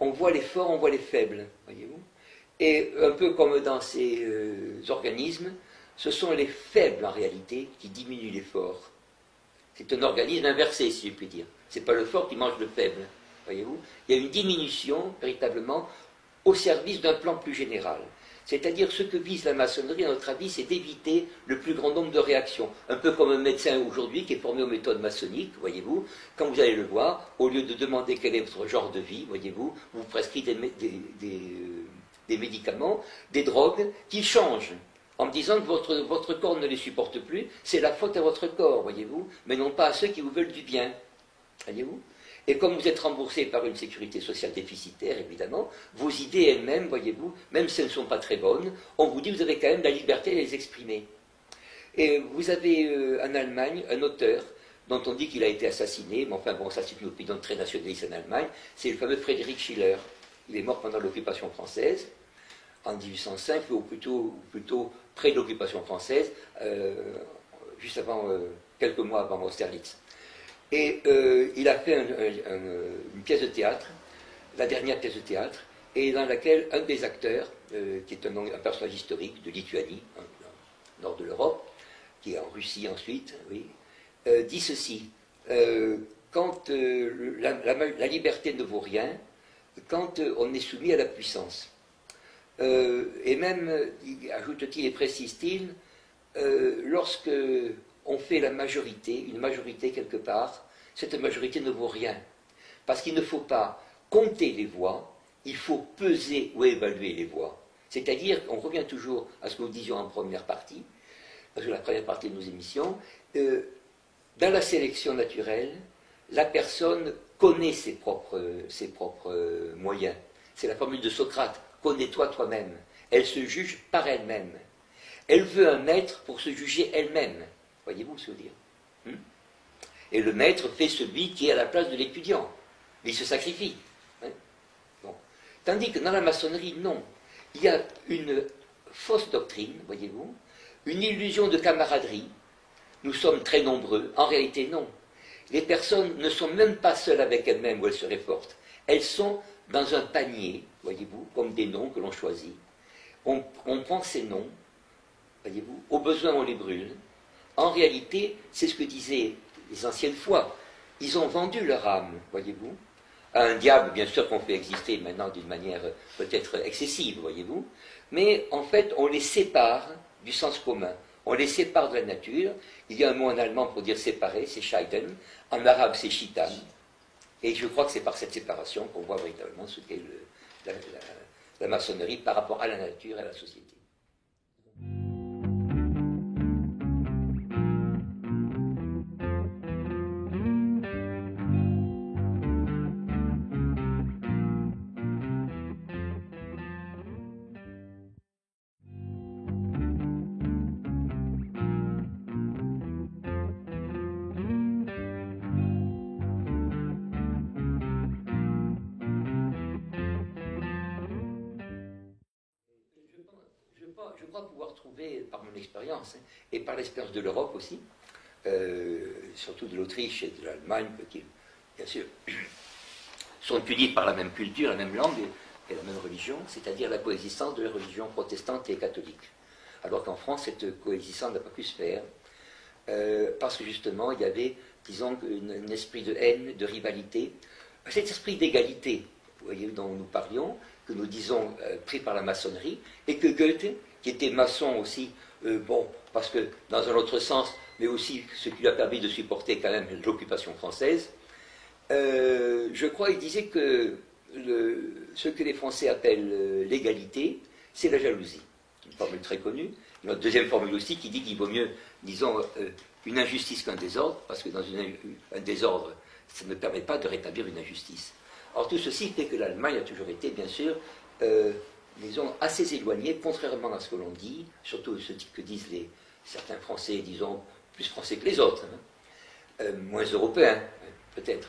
On voit les forts, on voit les faibles, voyez-vous. Et un peu comme dans ces organismes, ce sont les faibles en réalité qui diminuent les forts. C'est un organisme inversé, si je puis dire. Ce n'est pas le fort qui mange le faible, voyez-vous. Il y a une diminution, véritablement, au service d'un plan plus général. C'est-à-dire, ce que vise la maçonnerie, à notre avis, c'est d'éviter le plus grand nombre de réactions. Un peu comme un médecin aujourd'hui qui est formé aux méthodes maçonniques, voyez-vous. Quand vous allez le voir, au lieu de demander quel est votre genre de vie, voyez-vous, vous prescrivez des médicaments, des drogues qui changent, en me disant que votre corps ne les supporte plus, c'est la faute à votre corps, voyez-vous, mais non pas à ceux qui vous veulent du bien, voyez-vous. Et comme vous êtes remboursé par une sécurité sociale déficitaire, évidemment, vos idées elles-mêmes, voyez-vous, même si elles ne sont pas très bonnes, on vous dit que vous avez quand même la liberté de les exprimer. Et vous avez en Allemagne un auteur dont on dit qu'il a été assassiné, mais enfin bon, ça c'est une opinion très nationaliste en Allemagne, c'est le fameux Friedrich Schiller. Il est mort pendant l'occupation française, en 1805, ou plutôt près de l'occupation française, juste avant, quelques mois avant Austerlitz. Et il a fait une pièce de théâtre, la dernière pièce de théâtre, et dans laquelle un des acteurs, qui est un personnage historique de Lituanie, nord de l'Europe, qui est en Russie ensuite, oui, dit ceci, quand la liberté ne vaut rien, quand on est soumis à la puissance. Et même, ajoute-t-il et précise-t-il, lorsque on fait la majorité, une majorité quelque part, cette majorité ne vaut rien. Parce qu'il ne faut pas compter les voix, il faut peser ou évaluer les voix. C'est-à-dire, on revient toujours à ce que nous disions en première partie, parce que la première partie de nos émissions, dans la sélection naturelle, la personne connaît ses propres moyens. C'est la formule de Socrate, connais-toi toi-même. Elle se juge par elle-même. Elle veut un maître pour se juger elle-même. Voyez-vous ce que je veux dire? Et le maître fait celui qui est à la place de l'étudiant. Il se sacrifie. Bon. Tandis que dans la maçonnerie, non. Il y a une fausse doctrine, voyez-vous, une illusion de camaraderie. Nous sommes très nombreux. En réalité, non. Les personnes ne sont même pas seules avec elles-mêmes où elles seraient fortes. Elles sont dans un panier, voyez-vous, comme des noms que l'on choisit. On prend ces noms, voyez-vous, au besoin on les brûle. En réalité, c'est ce que disaient les anciennes foi. Ils ont vendu leur âme, voyez-vous, à un diable, bien sûr, qu'on fait exister maintenant d'une manière peut-être excessive, voyez-vous, mais en fait, on les sépare du sens commun. On les sépare de la nature. Il y a un mot en allemand pour dire séparer, c'est scheiden. En arabe, c'est shitan. Et je crois que c'est par cette séparation qu'on voit véritablement ce qu'est la maçonnerie par rapport à la nature et à la société. Je crois pouvoir trouver, par mon expérience, et par l'expérience de l'Europe aussi, surtout de l'Autriche et de l'Allemagne, qui, bien sûr, sont unis par la même culture, la même langue et la même religion, c'est-à-dire la coexistence de la religion protestante et catholique. Alors qu'en France, cette coexistence n'a pas pu se faire, parce que justement, il y avait, disons, un esprit de haine, de rivalité, cet esprit d'égalité, vous voyez, dont nous parlions, que nous disons pris par la maçonnerie, et que Goethe, qui était maçon aussi, bon, parce que dans un autre sens, mais aussi ce qui lui a permis de supporter quand même l'occupation française, je crois il disait que ce que les Français appellent l'égalité, c'est la jalousie. Une formule très connue. Une autre deuxième formule aussi qui dit qu'il vaut mieux, disons, une injustice qu'un désordre, parce que dans un désordre, ça ne permet pas de rétablir une injustice. Or, tout ceci fait que l'Allemagne a toujours été, bien sûr, disons, assez éloignée, contrairement à ce que l'on dit, surtout ce que disent certains Français, disons, plus Français que les autres, moins européens, peut-être.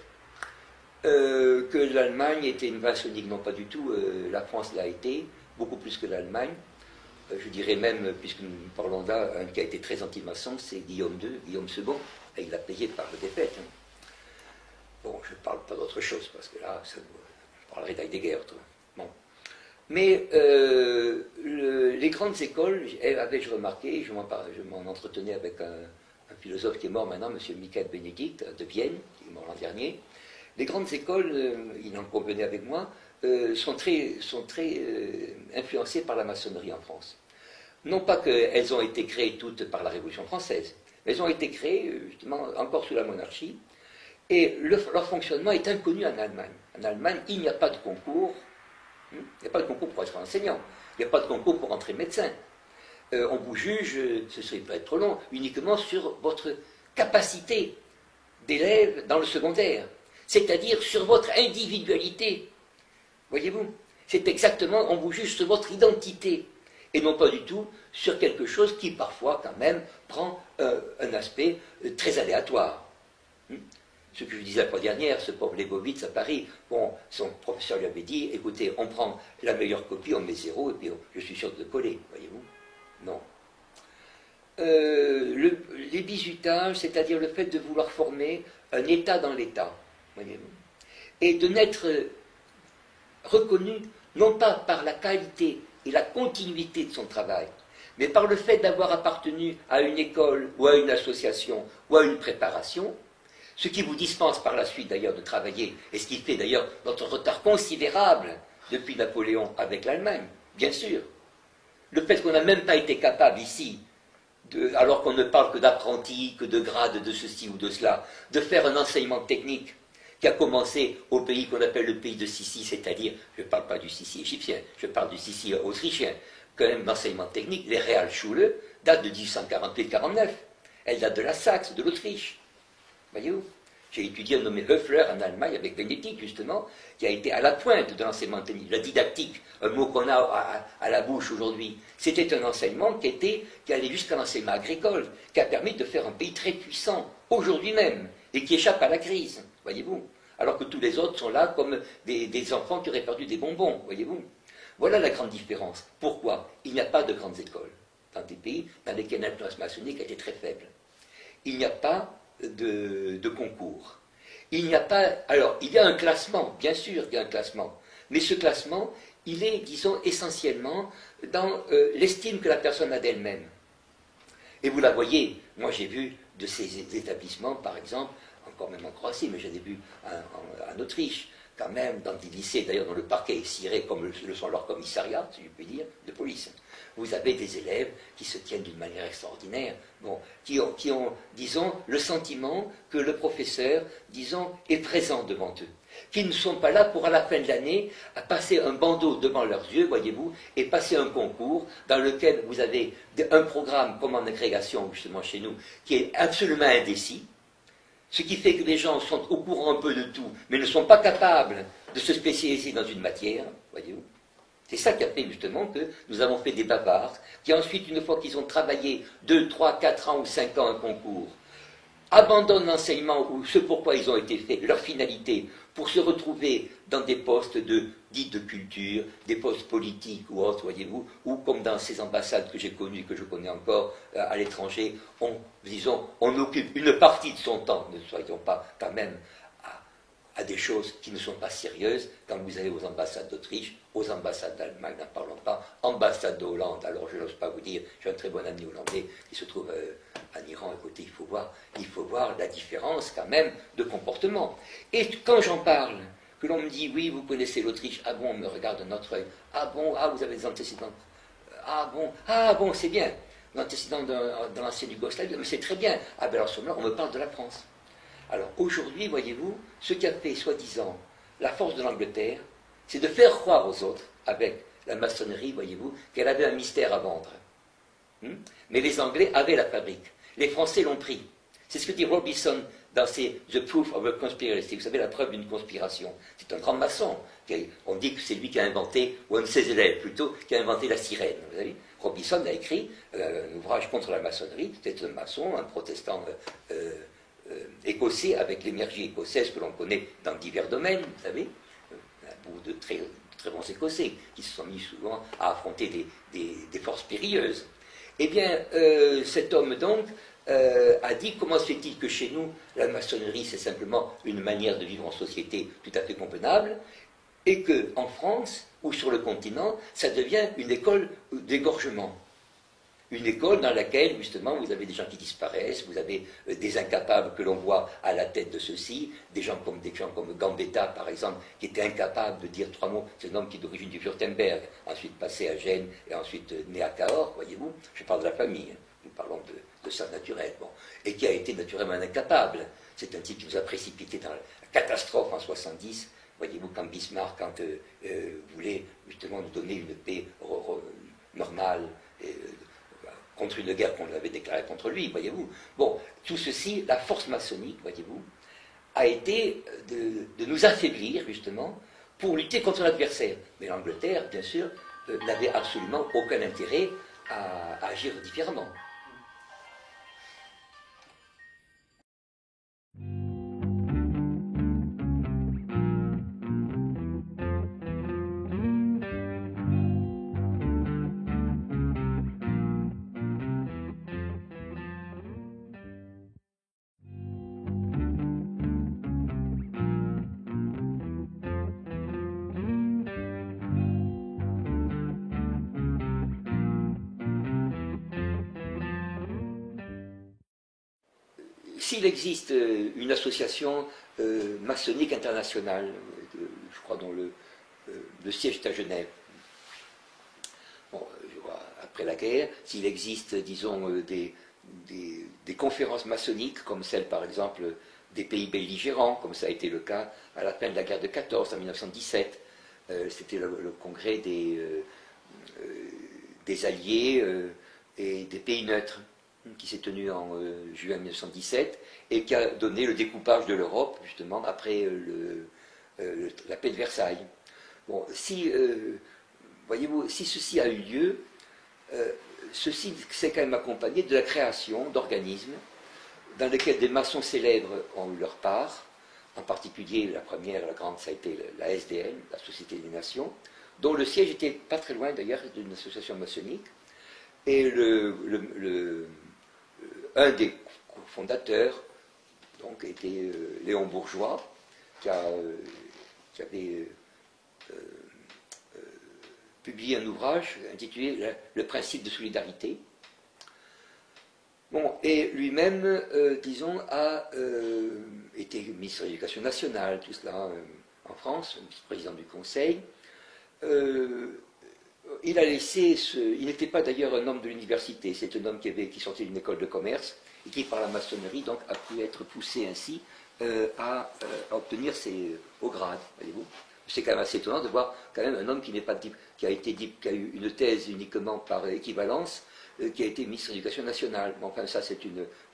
Que l'Allemagne était une vache unique, non pas du tout, la France l'a été, beaucoup plus que l'Allemagne. Je dirais même, puisque nous parlons là, un qui a été très anti-maçon, c'est Guillaume II, et il l'a payé par la défaite. Hein. Bon, je ne parle pas d'autre chose, parce que là, je parlerai d'Heidegger. Bon. Mais les grandes écoles, avais-je remarqué, je m'en entretenais avec un philosophe qui est mort maintenant, M. Michael Benedict, de Vienne, qui est mort l'an dernier. Les grandes écoles, il en convenait avec moi, sont très influencées par la maçonnerie en France. Non pas qu'elles ont été créées toutes par la Révolution française, mais elles ont été créées justement encore sous la monarchie, et leur fonctionnement est inconnu en Allemagne. En Allemagne, il n'y a pas de concours, il n'y a pas de concours pour être enseignant, il n'y a pas de concours pour entrer médecin. On vous juge, ce serait peut-être trop long, uniquement sur votre capacité d'élève dans le secondaire, c'est-à-dire sur votre individualité. Voyez-vous, c'est exactement, on vous juge sur votre identité, et non pas du tout sur quelque chose qui parfois quand même prend un aspect très aléatoire. Ce que je disais la fois dernière, ce pauvre Leibowitz à Paris, bon, son professeur lui avait dit, écoutez, on prend la meilleure copie, on met 0, et puis je suis sûr de coller, voyez-vous. Non. Les bizutages, c'est-à-dire le fait de vouloir former un État dans l'État, voyez-vous, et de n'être reconnu non pas par la qualité et la continuité de son travail, mais par le fait d'avoir appartenu à une école ou à une association ou à une préparation, ce qui vous dispense par la suite d'ailleurs de travailler, et ce qui fait d'ailleurs notre retard considérable depuis Napoléon avec l'Allemagne, bien sûr. Le fait qu'on n'a même pas été capable ici, alors qu'on ne parle que d'apprentis, que de grades, de ceci ou de cela, de faire un enseignement technique qui a commencé au pays qu'on appelle le pays de Sissi, c'est-à-dire, je ne parle pas du Sissi égyptien, je parle du Sissi autrichien, quand même l'enseignement technique, les Realschule, datent de 1848-49. Elles datent de la Saxe, de l'Autriche. Voyez-vous, j'ai étudié un nommé Höfler en Allemagne avec Benedict, justement, qui a été à la pointe de l'enseignement technique. La didactique, un mot qu'on a à la bouche aujourd'hui, c'était un enseignement qui allait jusqu'à l'enseignement agricole, qui a permis de faire un pays très puissant, aujourd'hui même, et qui échappe à la crise, voyez-vous. Alors que tous les autres sont là comme des enfants qui auraient perdu des bonbons, voyez-vous. Voilà la grande différence. Pourquoi il n'y a pas de grandes écoles dans des pays dans lesquels l'influence maçonnique a été très faible. Il n'y a pas de concours. Il n'y a pas... Alors, il y a un classement, bien sûr il y a un classement, mais ce classement, il est, disons, essentiellement dans l'estime que la personne a d'elle-même. Et vous la voyez, moi j'ai vu de ces établissements, par exemple, encore même en Croatie, mais j'en ai vu en Autriche, quand même, dans des lycées, d'ailleurs dont le parquet est ciré comme le sont leurs commissariats, si je puis dire, de police. Vous avez des élèves qui se tiennent d'une manière extraordinaire, bon, qui ont, disons, le sentiment que le professeur, disons, est présent devant eux, qui ne sont pas là pour, à la fin de l'année, à passer un bandeau devant leurs yeux, voyez-vous, et passer un concours dans lequel vous avez un programme comme en agrégation, justement, chez nous, qui est absolument indécis, ce qui fait que les gens sont au courant un peu de tout, mais ne sont pas capables de se spécialiser dans une matière, voyez-vous. C'est ça qui a fait justement que nous avons fait des bavards, qui ensuite, une fois qu'ils ont travaillé 2, 3, 4 ans ou 5 ans un concours, abandonnent l'enseignement ou ce pourquoi ils ont été faits, leur finalité, pour se retrouver dans des postes dits de culture, des postes politiques ou autres, voyez-vous, ou comme dans ces ambassades que j'ai connues, que je connais encore à l'étranger, on occupe une partie de son temps, ne soyons pas quand même à des choses qui ne sont pas sérieuses, quand vous allez aux ambassades d'Autriche, aux ambassades d'Allemagne, n'en parlons pas, ambassade de Hollande, alors je n'ose pas vous dire, j'ai un très bon ami hollandais qui se trouve en Iran, écoutez, il faut voir la différence quand même de comportement. Et quand j'en parle, que l'on me dit, oui, vous connaissez l'Autriche, ah bon, on me regarde de notre œil, ah bon, ah vous avez des antécédents, ah bon, c'est bien, l'antécédent de l'ancienne Yougoslavie, mais c'est très bien, ah ben alors à ce moment-là, on me parle de la France. Alors aujourd'hui, voyez-vous, ce qu'a fait, soi-disant, la force de l'Angleterre, c'est de faire croire aux autres, avec la maçonnerie, voyez-vous, qu'elle avait un mystère à vendre. Mais les Anglais avaient la fabrique. Les Français l'ont pris. C'est ce que dit Robinson dans ses The Proof of a Conspiracy. Vous savez, la preuve d'une conspiration. C'est un grand maçon. On dit que c'est lui qui a inventé, ou un de ses élèves plutôt, qui a inventé la sirène. Vous savez, Robinson a écrit un ouvrage contre la maçonnerie. C'était un maçon, un protestant écossais avec l'énergie écossaise que l'on connaît dans divers domaines, vous savez, beaucoup de très bons Écossais qui se sont mis souvent à affronter des forces périlleuses. Eh bien, cet homme donc a dit comment se fait-il que chez nous, la maçonnerie c'est simplement une manière de vivre en société tout à fait convenable, et qu'en France ou sur le continent, ça devient une école d'égorgement. Une école dans laquelle, justement, vous avez des gens qui disparaissent, vous avez des incapables que l'on voit à la tête de ceux-ci, des gens comme Gambetta, par exemple, qui était incapable de dire 3 mots. C'est un homme qui est d'origine du Württemberg, ensuite passé à Gênes et ensuite né à Cahors, voyez-vous. Je parle de la famille, hein. Nous parlons de ça naturellement. Et qui a été naturellement incapable. C'est un type qui nous a précipité dans la catastrophe en 70. Voyez-vous, quand Bismarck, voulait justement nous donner une paix normale, contre une guerre qu'on avait déclarée contre lui, voyez-vous. Bon, tout ceci, la force maçonnique, voyez-vous, a été de nous affaiblir, justement, pour lutter contre l'adversaire. Mais l'Angleterre, bien sûr, n'avait absolument aucun intérêt à agir différemment. S'il existe une association maçonnique internationale, je crois dont le siège est à Genève, bon, je vois, après la guerre, s'il existe, disons, des conférences maçonniques, comme celle, par exemple, des pays belligérants, comme ça a été le cas à la fin de la guerre de 14, en 1917, c'était le congrès des alliés et des pays neutres, qui s'est tenu en juin 1917 et qui a donné le découpage de l'Europe, justement, après la paix de Versailles. Bon, voyez-vous, si ceci a eu lieu, ceci s'est quand même accompagné de la création d'organismes dans lesquels des maçons célèbres ont eu leur part, en particulier la première, la grande, ça a été la SDN, la Société des Nations, dont le siège était pas très loin d'ailleurs d'une association maçonnique, et un des fondateurs donc, était Léon Bourgeois, qui avait publié un ouvrage intitulé Le principe de solidarité. Bon, et lui-même, disons, a été ministre de l'Éducation nationale, tout cela en France, vice-président du Conseil. Il a laissé il n'était pas d'ailleurs un homme de l'université, c'est un homme qui sortait d'une école de commerce et qui, par la maçonnerie, donc, a pu être poussé ainsi à obtenir ses hauts grades, voyez-vous. C'est quand même assez étonnant de voir quand même un homme qui a eu une thèse uniquement par équivalence, qui a été ministre de l'Éducation nationale. Mais enfin, ça,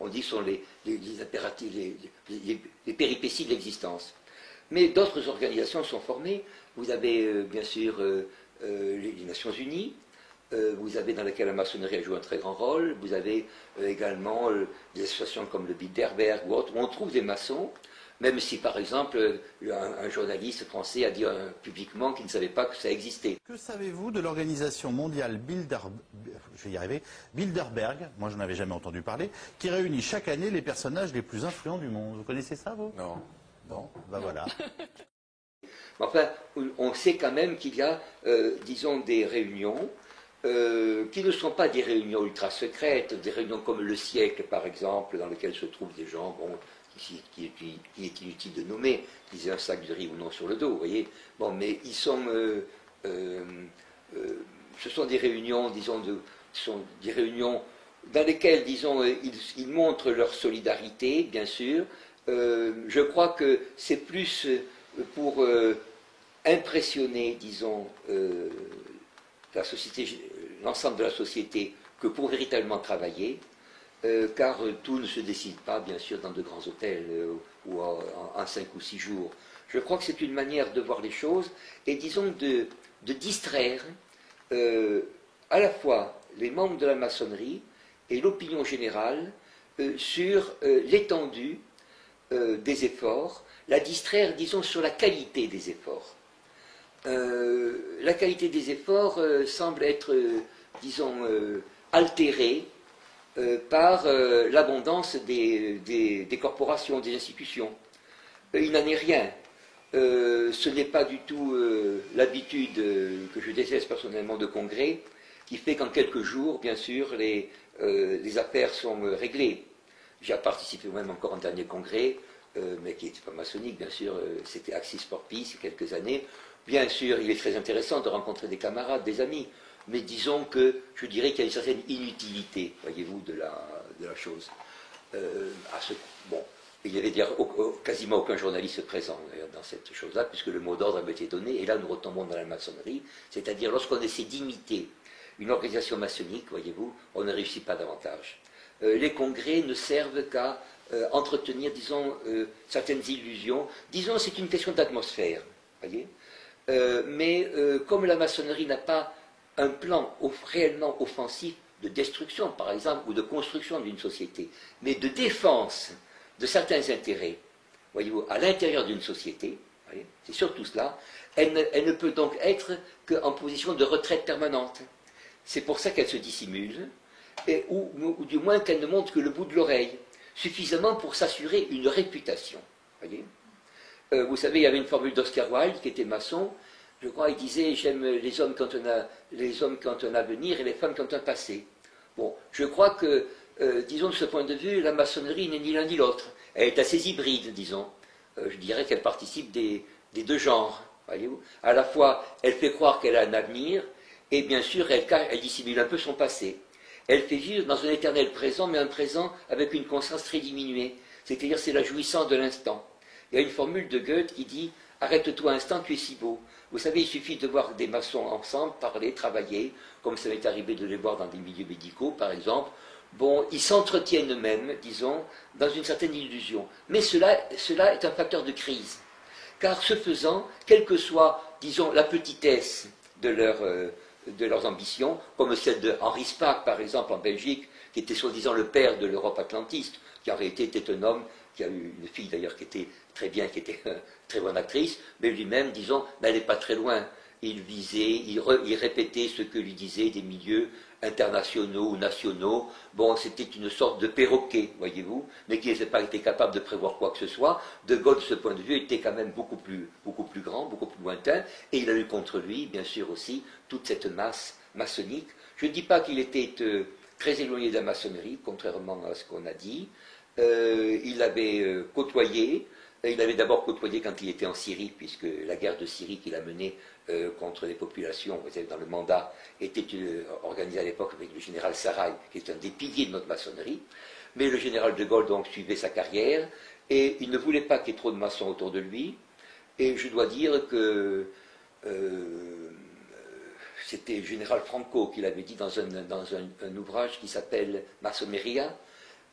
on dit, sont les péripéties de l'existence. Mais d'autres organisations sont formées. Vous avez, bien sûr, les Nations Unies, vous avez dans lesquelles la maçonnerie a joué un très grand rôle, vous avez également des associations comme le Bilderberg ou autres, où on trouve des maçons, même si par exemple un journaliste français a dit publiquement qu'il ne savait pas que ça existait. Que savez-vous de l'organisation mondiale Bilderberg, moi je n'en avais jamais entendu parler, qui réunit chaque année les personnages les plus influents du monde? Vous connaissez ça, vous? Non. Bon, ben voilà. Enfin, on sait quand même qu'il y a, disons, des réunions qui ne sont pas des réunions ultra secrètes, des réunions comme le siècle, par exemple, dans lesquelles se trouvent des gens, bon, qui est inutile de nommer, qui aient un sac de riz ou non sur le dos, vous voyez. Bon, mais ils sont, ce sont des réunions, disons, sont des réunions dans lesquelles, disons, ils montrent leur solidarité, bien sûr. Je crois que c'est plus pour impressionner, disons, la société, l'ensemble de la société, que pour véritablement travailler, car tout ne se décide pas, bien sûr, dans de grands hôtels ou en 5 ou 6 jours. Je crois que c'est une manière de voir les choses et, disons, de distraire à la fois les membres de la maçonnerie et l'opinion générale sur l'étendue des efforts, la distraire, disons, sur la qualité des efforts. La qualité des efforts semble être, disons, altérée par l'abondance des corporations, des institutions. Il n'en est rien. Ce n'est pas du tout l'habitude que je déteste personnellement de congrès qui fait qu'en quelques jours, bien sûr, les affaires sont réglées. J'ai participé moi-même encore à un dernier congrès, mais qui n'était pas maçonnique, bien sûr, c'était Axis for Peace, il y a quelques années. Bien sûr, il est très intéressant de rencontrer des camarades, des amis, mais disons que je dirais qu'il y a une certaine inutilité, voyez-vous, de la chose. Bon, il n'y avait quasiment aucun journaliste présent dans cette chose-là, puisque le mot d'ordre avait été donné, et là nous retombons dans la maçonnerie, c'est-à-dire lorsqu'on essaie d'imiter une organisation maçonnique, voyez-vous, on ne réussit pas davantage. Les congrès ne servent qu'à entretenir, disons, certaines illusions. Disons, c'est une question d'atmosphère, voyez. Mais comme la maçonnerie n'a pas un plan réellement offensif de destruction, par exemple, ou de construction d'une société, mais de défense de certains intérêts, voyez-vous, à l'intérieur d'une société, c'est surtout cela, elle ne peut donc être qu'en position de retraite permanente. C'est pour ça qu'elle se dissimule, ou du moins qu'elle ne montre que le bout de l'oreille, suffisamment pour s'assurer une réputation. Voyez. Vous savez, il y avait une formule d'Oscar Wilde qui était maçon, je crois, il disait « j'aime les hommes quand on a avenir et les femmes quand on a passé ». Bon, je crois que, disons de ce point de vue, la maçonnerie n'est ni l'un ni l'autre. Elle est assez hybride, disons. Je dirais qu'elle participe des deux genres, voyez-vous. À la fois, elle fait croire qu'elle a un avenir, et bien sûr, elle dissimule un peu son passé. Elle fait vivre dans un éternel présent, mais un présent avec une conscience très diminuée. C'est-à-dire, c'est la jouissance de l'instant. Il y a une formule de Goethe qui dit « Arrête-toi un instant, tu es si beau ». Vous savez, il suffit de voir des maçons ensemble, parler, travailler, comme ça m'est arrivé de les voir dans des milieux médicaux, par exemple. Bon, ils s'entretiennent eux-mêmes, disons, dans une certaine illusion. Mais cela est un facteur de crise. Car ce faisant, quelle que soit, disons, la petitesse de leurs ambitions, comme celle de Henri Spaak, par exemple, en Belgique, qui était soi-disant le père de l'Europe atlantiste, qui en réalité était un homme qui a eu une fille d'ailleurs qui était très bien, qui était très bonne actrice, mais lui-même, disons, n'allait pas très loin. Il visait, il répétait ce que lui disaient des milieux internationaux ou nationaux. Bon, c'était une sorte de perroquet, voyez-vous, mais qui n'avait pas été capable de prévoir quoi que ce soit. De Gaulle, de ce point de vue, était quand même beaucoup plus grand, beaucoup plus lointain, et il a eu contre lui, bien sûr aussi, toute cette masse maçonnique. Je ne dis pas qu'il était très éloigné de la maçonnerie, contrairement à ce qu'on a dit. Il avait côtoyé. Il avait d'abord côtoyé quand il était en Syrie, puisque la guerre de Syrie qu'il a menée contre les populations, vous savez, dans le mandat, était organisée à l'époque avec le général Sarrail, qui est un des piliers de notre maçonnerie. Mais le général de Gaulle donc suivait sa carrière, et il ne voulait pas qu'il y ait trop de maçons autour de lui. Et je dois dire que c'était le général Franco qui l'avait dit dans un ouvrage qui s'appelle Maçonneria,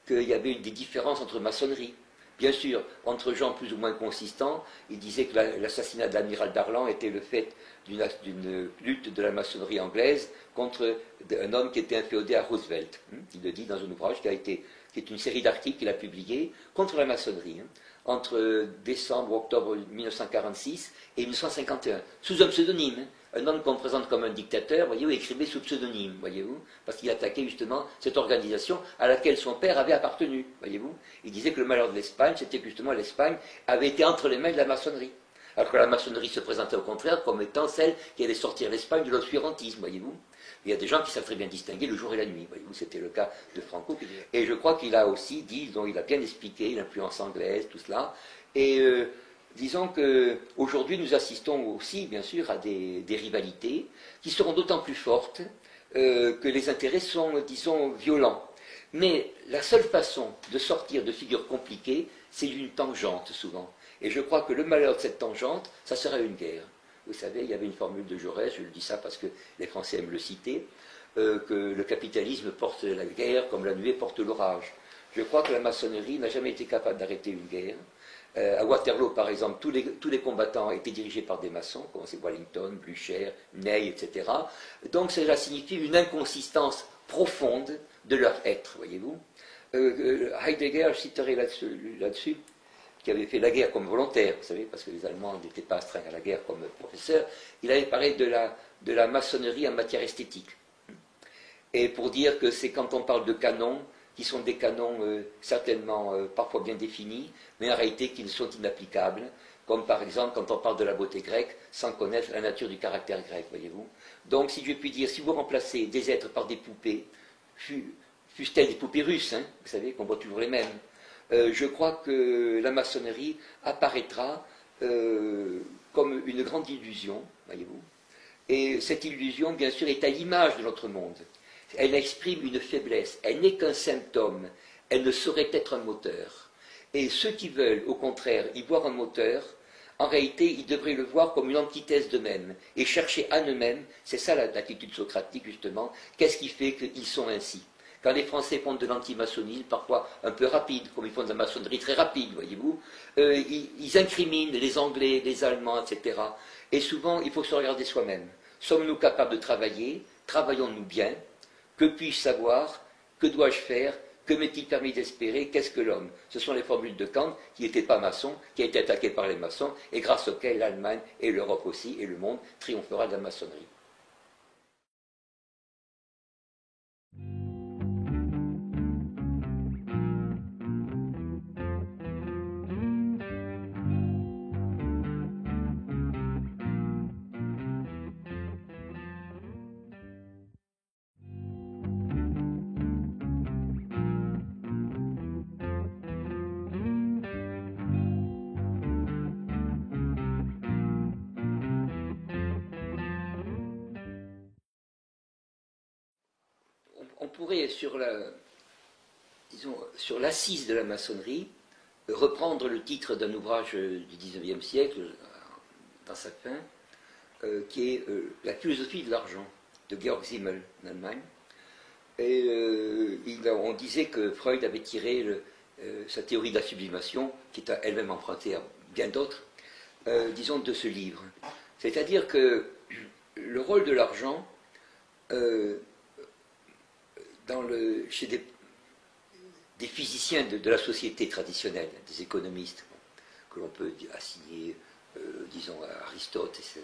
qu'il y avait des différences entre maçonnerie. Bien sûr, entre gens plus ou moins consistants, il disait que l'assassinat de l'amiral Darlan était le fait d'une lutte de la maçonnerie anglaise contre un homme qui était inféodé à Roosevelt. Il le dit dans un ouvrage qui est une série d'articles qu'il a publiés contre la maçonnerie, entre décembre, octobre 1946 et 1951, sous un pseudonyme. Un homme qu'on présente comme un dictateur, voyez-vous, écrivait sous pseudonyme, voyez-vous, parce qu'il attaquait justement cette organisation à laquelle son père avait appartenu, voyez-vous. Il disait que le malheur de l'Espagne, c'était que justement l'Espagne avait été entre les mains de la maçonnerie. Alors que la maçonnerie se présentait au contraire comme étant celle qui allait sortir l'Espagne de l'obscurantisme, voyez-vous. Il y a des gens qui savent très bien distinguer le jour et la nuit, voyez-vous, c'était le cas de Franco. Et je crois qu'il a aussi dit, dont il a bien expliqué l'influence anglaise, tout cela, et disons qu'aujourd'hui nous assistons aussi, bien sûr, à des rivalités qui seront d'autant plus fortes que les intérêts sont, disons, violents. Mais la seule façon de sortir de figures compliquées, c'est d'une tangente, souvent. Et je crois que le malheur de cette tangente, ça serait une guerre. Vous savez, il y avait une formule de Jaurès, je le dis ça parce que les Français aiment le citer, que le capitalisme porte la guerre comme la nuée porte l'orage. Je crois que la maçonnerie n'a jamais été capable d'arrêter une guerre. À Waterloo, par exemple, tous les combattants étaient dirigés par des maçons, comme c'est Wellington, Blücher, Ney, etc. Donc cela signifie une inconsistance profonde de leur être, voyez-vous. Heidegger, je citerai là-dessus, qui avait fait la guerre comme volontaire, vous savez, parce que les Allemands n'étaient pas astreints à la guerre comme professeur, il avait parlé de la maçonnerie en matière esthétique. Et pour dire que c'est quand on parle de canons, qui sont des canons certainement parfois bien définis, mais en réalité qui ne sont inapplicables, comme par exemple quand on parle de la beauté grecque, sans connaître la nature du caractère grec, voyez-vous. Donc si je puis dire, si vous remplacez des êtres par des poupées, fussent-elles des poupées russes, hein, vous savez, qu'on voit toujours les mêmes, je crois que la maçonnerie apparaîtra comme une grande illusion, voyez-vous. Et cette illusion, bien sûr, est à l'image de notre monde. Elle exprime une faiblesse, elle n'est qu'un symptôme, elle ne saurait être un moteur. Et ceux qui veulent, au contraire, y voir un moteur, en réalité, ils devraient le voir comme une antithèse d'eux-mêmes, et chercher en eux-mêmes, c'est ça l'attitude socratique, justement, qu'est-ce qui fait qu'ils sont ainsi. Quand les Français font de l'antimaçonnisme, parfois un peu rapide, comme ils font de la maçonnerie très rapide, voyez-vous, ils incriminent les Anglais, les Allemands, etc. Et souvent, il faut se regarder soi-même. Sommes-nous capables de travailler? Travaillons-nous bien? Que puis-je savoir? Que dois-je faire? Que m'est-il permis d'espérer? Qu'est-ce que l'homme? Ce sont les formules de Kant, qui n'était pas maçon, qui a été attaqué par les maçons, et grâce auxquelles l'Allemagne et l'Europe aussi, et le monde, triomphera de la maçonnerie. On pourrait, sur l'assise de la maçonnerie, reprendre le titre d'un ouvrage du XIXe siècle, dans sa fin, qui est La philosophie de l'argent, de Georg Simmel, en Allemagne. Et on disait que Freud avait tiré sa théorie de la sublimation, qui est elle-même empruntée à bien d'autres, disons, de ce livre. C'est-à-dire que le rôle de l'argent, chez des physiciens de la société traditionnelle, des économistes, que l'on peut assigner, disons, à Aristote, etc.,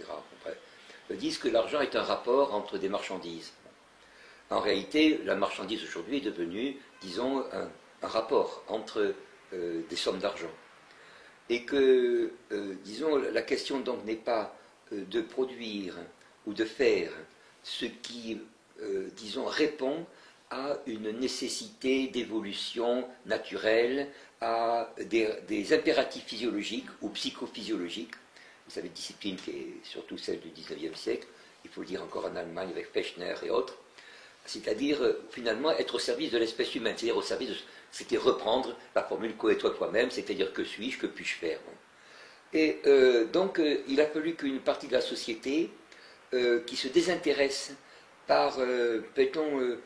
disent que l'argent est un rapport entre des marchandises. En réalité, la marchandise aujourd'hui est devenue, disons, un rapport entre des sommes d'argent. Et que, disons, la question donc n'est pas de produire ou de faire ce qui, disons, répond à une nécessité d'évolution naturelle, à des impératifs physiologiques ou psychophysiologiques. Vous savez, discipline qui est surtout celle du XIXe siècle, il faut le dire encore en Allemagne avec Fechner et autres, c'est-à-dire finalement être au service de l'espèce humaine, c'est-à-dire au service de, c'était reprendre la formule connais-toi toi-même, c'est-à-dire que suis-je, que puis-je faire. Et donc il a fallu qu'une partie de la société qui se désintéresse par, peut-on,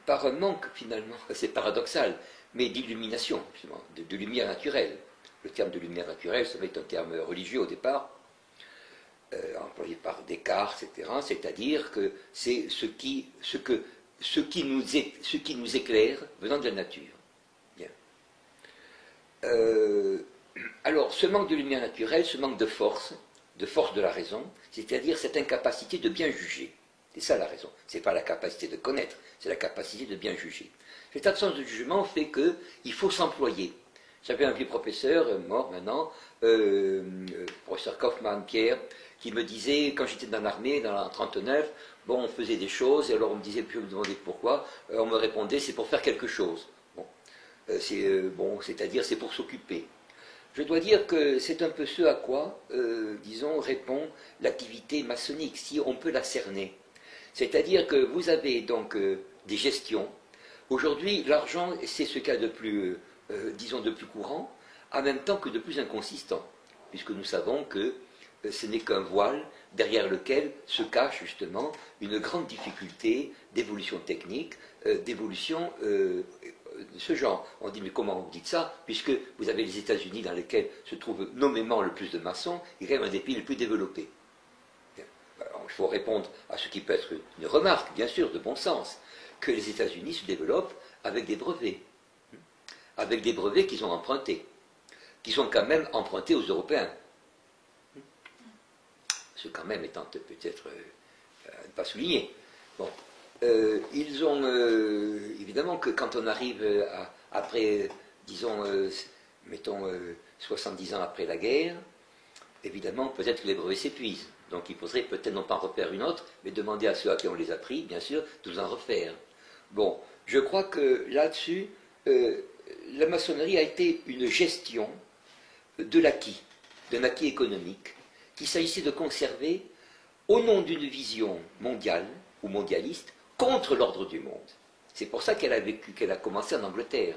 par un manque finalement, c'est paradoxal, mais d'illumination, de lumière naturelle. Le terme de lumière naturelle, ça va être un terme religieux au départ, employé par Descartes, etc. C'est-à-dire que c'est ce qui nous éclaire venant de la nature. Bien. Alors, ce manque de lumière naturelle, ce manque de force de la raison, c'est-à-dire cette incapacité de bien juger. C'est ça la raison. Ce n'est pas la capacité de connaître, c'est la capacité de bien juger. Cette absence de jugement fait qu'il faut s'employer. J'avais un vieux professeur, mort maintenant, professeur Kaufmann, Pierre, qui me disait, quand j'étais dans l'armée, dans la 39, bon, on faisait des choses, et alors on me disait, puis je me demandais pourquoi, on me répondait, c'est pour faire quelque chose. Bon, c'est-à-dire c'est pour s'occuper. Je dois dire que c'est un peu ce à quoi, disons, répond l'activité maçonnique, si on peut la cerner. C'est-à-dire que vous avez donc des gestions. Aujourd'hui, l'argent, c'est ce qu'il y a de plus, disons, de plus courant, en même temps que de plus inconsistant, puisque nous savons que ce n'est qu'un voile derrière lequel se cache justement une grande difficulté d'évolution technique, d'évolution de ce genre. On dit, mais comment vous dites ça? Puisque vous avez les États-Unis dans lesquels se trouve nommément le plus de maçons, et quand même un des pays les plus développés. Alors, il faut répondre à ce qui peut être une remarque, bien sûr, de bon sens, que les États-Unis se développent avec des brevets qu'ils ont empruntés. qui sont quand même empruntés aux Européens. Ce quand même étant peut-être à ne pas souligner. Bon. Ils ont, évidemment que quand on arrive après, disons, mettons 70 ans après la guerre, évidemment, peut-être que les brevets s'épuisent. Donc il faudrait peut-être non pas en refaire une autre, mais demander à ceux à qui on les a pris, bien sûr, de nous en refaire. Bon, je crois que là-dessus, la maçonnerie a été une gestion de l'acquis, d'un acquis économique, qu'il s'agissait de conserver au nom d'une vision mondiale ou mondialiste contre l'ordre du monde. C'est pour ça qu'elle a vécu, qu'elle a commencé en Angleterre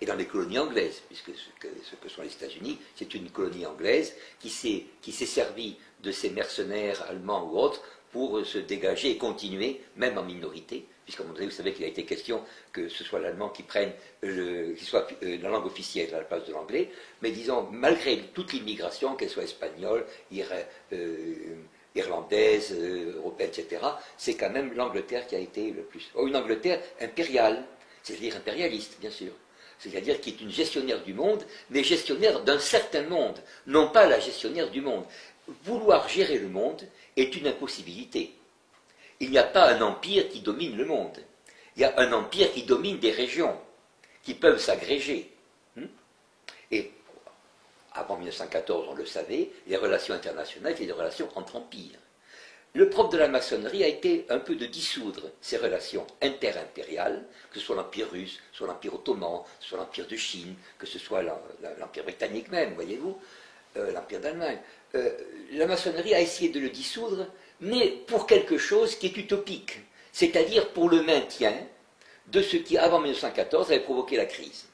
et dans les colonies anglaises, puisque ce que sont les États-Unis, c'est une colonie anglaise qui s'est servie de ces mercenaires allemands ou autres pour se dégager et continuer, même en minorité, puisqu'à un moment donné, vous savez qu'il a été question que ce soit l'allemand qui prenne, qui soit la langue officielle à la place de l'anglais, mais disons, malgré toute l'immigration, qu'elle soit espagnole, irlandaise, européenne, etc., c'est quand même l'Angleterre qui a été le plus... Oh, une Angleterre impériale, c'est-à-dire impérialiste, bien sûr. C'est-à-dire qui est une gestionnaire du monde, mais gestionnaire d'un certain monde, non pas la gestionnaire du monde. Vouloir gérer le monde est une impossibilité. Il n'y a pas un empire qui domine le monde. Il y a un empire qui domine des régions, qui peuvent s'agréger. Et avant 1914, on le savait, les relations internationales étaient des relations entre empires. Le propre de la maçonnerie a été un peu de dissoudre ces relations interimpériales, que ce soit l'Empire russe, que ce soit l'Empire ottoman, que ce soit l'Empire de Chine, que ce soit l'Empire britannique même, voyez-vous, l'Empire d'Allemagne. La maçonnerie a essayé de le dissoudre, mais pour quelque chose qui est utopique, c'est-à-dire pour le maintien de ce qui, avant 1914, avait provoqué la crise.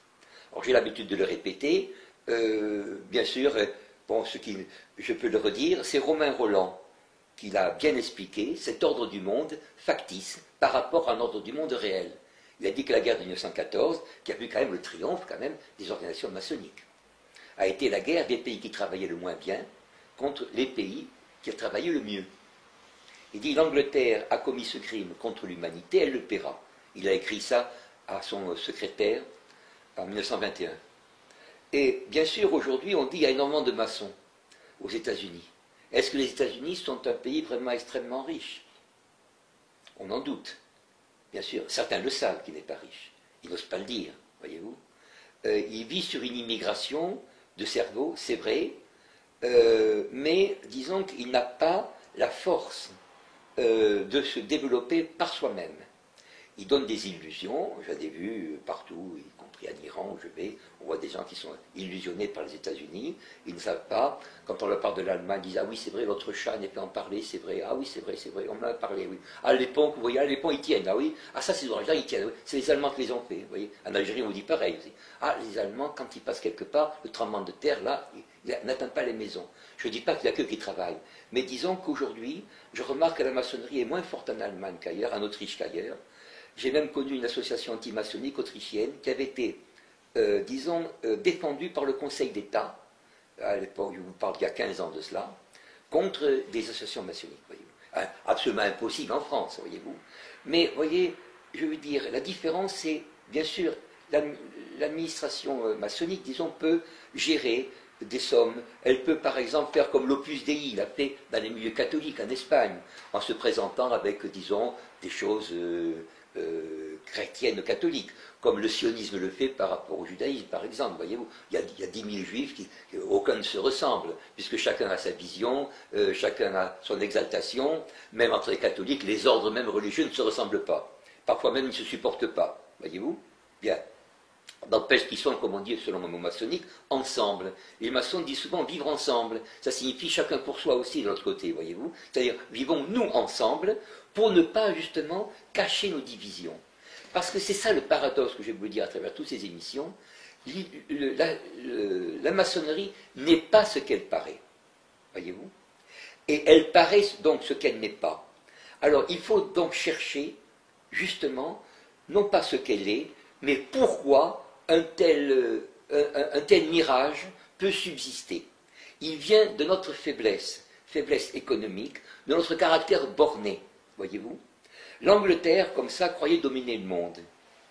Alors j'ai l'habitude de le répéter, bien sûr, bon, je peux le redire, c'est Romain Rolland qui l'a bien expliqué, cet ordre du monde factice par rapport à un ordre du monde réel. Il a dit que la guerre de 1914, qui a vu quand même le triomphe quand même des organisations maçonniques, a été la guerre des pays qui travaillaient le moins bien contre les pays qui travaillaient le mieux. Il dit l'Angleterre a commis ce crime contre l'humanité, elle le paiera. Il a écrit ça à son secrétaire en 1921. Et bien sûr, aujourd'hui, on dit qu'il y a énormément de maçons aux États-Unis. Est-ce que les États-Unis sont un pays vraiment extrêmement riche? On en doute. Bien sûr, certains le savent qu'il n'est pas riche. Ils n'osent pas le dire, voyez-vous. Il vit sur une immigration de cerveau, c'est vrai, mais disons qu'il n'a pas la force de se développer par soi-même. Il donne des illusions, j'en ai vu partout, y compris en Iran où je vais, on voit des gens qui sont illusionnés par les États-Unis, ils ne savent pas, quand on leur parle de l'Allemagne, ils disent « Ah oui, c'est vrai, votre chat n'est pas en parler, c'est vrai, ah oui, c'est vrai, on m'en a parlé, oui. Ah, les ponts, vous voyez, les ponts, ils tiennent, ah oui, ah ça, ces oranges-là, ils tiennent, oui. C'est les Allemands qui les ont fait, vous voyez. En Algérie, on vous dit pareil aussi. Ah, les Allemands, quand ils passent quelque part, le tremblement de terre, là, il n'atteint pas les maisons. Je ne dis pas qu'il n'y a qu'eux qui travaillent, mais disons qu'aujourd'hui, je remarque que la maçonnerie est moins forte en Allemagne qu'ailleurs, en Autriche qu'ailleurs. J'ai même connu une association anti-maçonnique autrichienne qui avait été, défendue par le Conseil d'État, à l'époque, je vous parle d'il y a 15 ans de cela, contre des associations maçonniques, voyez-vous. Absolument impossible en France, voyez-vous. Mais, voyez, je veux dire, la différence, c'est, bien sûr, l'administration maçonnique, disons, peut gérer des sommes. Elle peut, par exemple, faire comme l'Opus Dei l'a fait dans les milieux catholiques en Espagne, en se présentant avec, disons, des choses chrétiennes catholiques, comme le sionisme le fait par rapport au judaïsme, par exemple. Voyez-vous, il y a 10 000 juifs, aucun ne se ressemble, puisque chacun a sa vision, chacun a son exaltation. Même entre les catholiques, les ordres même religieux ne se ressemblent pas. Parfois même, ils ne se supportent pas. Voyez-vous? Bien. N'empêche qu'ils sont, comme on dit selon le mot maçonnique, ensemble. Les maçons disent souvent vivre ensemble. Ça signifie chacun pour soi aussi de l'autre côté, voyez-vous. C'est-à-dire, vivons nous ensemble pour ne pas justement cacher nos divisions. Parce que c'est ça le paradoxe que je vais vous dire à travers toutes ces émissions. La maçonnerie n'est pas ce qu'elle paraît, voyez-vous. Et elle paraît donc ce qu'elle n'est pas. Alors, il faut donc chercher, justement, non pas ce qu'elle est, mais pourquoi un tel mirage peut subsister. Il vient de notre faiblesse économique, de notre caractère borné, voyez-vous. L'Angleterre, comme ça, croyait dominer le monde,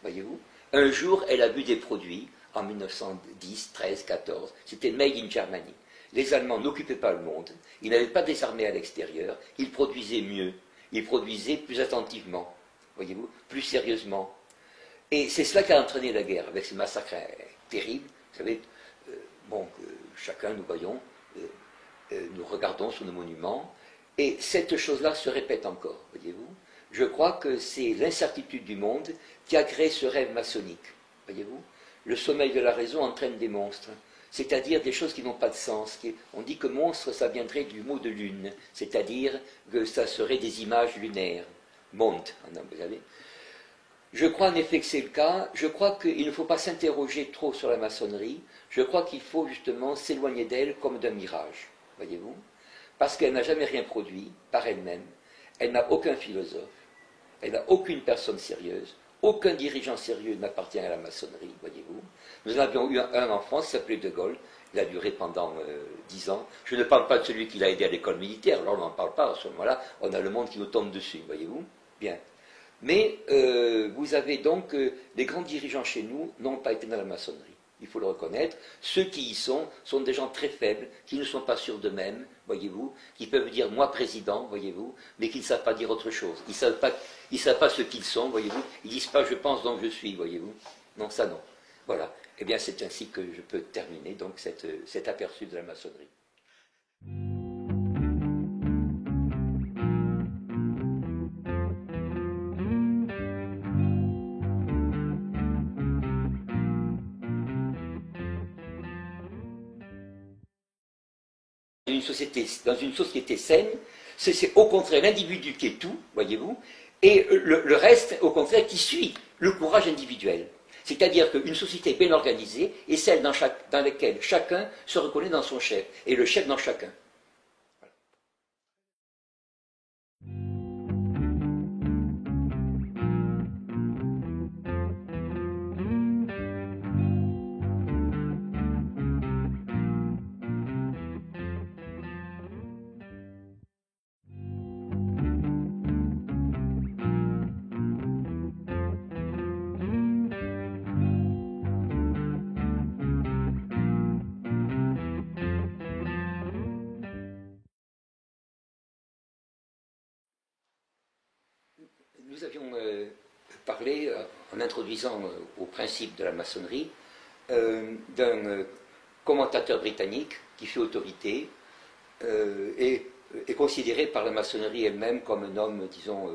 voyez-vous. Un jour, elle a vu des produits en 1910, 13, 14. C'était Made in Germany. Les Allemands n'occupaient pas le monde, ils n'avaient pas des armées à l'extérieur, ils produisaient mieux, ils produisaient plus attentivement, voyez-vous, plus sérieusement. Et c'est cela qui a entraîné la guerre, avec ces massacres terribles. Vous savez, chacun, nous voyons, nous regardons sur nos monuments, et cette chose-là se répète encore, voyez-vous. Je crois que c'est l'incertitude du monde qui a créé ce rêve maçonnique, voyez-vous. Le sommeil de la raison entraîne des monstres, c'est-à-dire des choses qui n'ont pas de sens. On dit que monstre, ça viendrait du mot de lune, c'est-à-dire que ça serait des images lunaires. Mond, vous savez. Je crois en effet que c'est le cas. Je crois qu'il ne faut pas s'interroger trop sur la maçonnerie. Je crois qu'il faut justement s'éloigner d'elle comme d'un mirage, voyez-vous, parce qu'elle n'a jamais rien produit par elle-même. Elle n'a aucun philosophe, elle n'a aucune personne sérieuse, aucun dirigeant sérieux n'appartient à la maçonnerie, voyez-vous. Nous en avions eu un en France qui s'appelait De Gaulle, il a duré pendant 10 ans. Je ne parle pas de celui qui l'a aidé à l'école militaire, alors on n'en parle pas, à ce moment-là, on a le monde qui nous tombe dessus, voyez-vous. Bien. Mais vous avez donc, les grands dirigeants chez nous n'ont pas été dans la maçonnerie. Il faut le reconnaître. Ceux qui y sont des gens très faibles, qui ne sont pas sûrs d'eux-mêmes, voyez-vous, qui peuvent dire moi président, voyez-vous, mais qui ne savent pas dire autre chose. Ils ne savent pas ce qu'ils sont, voyez-vous. Ils ne disent pas je pense donc je suis, voyez-vous. Non, ça non. Voilà. Eh bien, c'est ainsi que je peux terminer donc cet aperçu de la maçonnerie. Dans une société saine, c'est au contraire l'individu qui est tout, voyez-vous, et le reste, au contraire, qui suit le courage individuel. C'est-à-dire qu'une société bien organisée est celle dans laquelle chacun se reconnaît dans son chef, et le chef dans chacun. Nous avions parlé, en introduisant au principe de la maçonnerie, d'un commentateur britannique qui fait autorité et est considéré par la maçonnerie elle-même comme un homme, disons,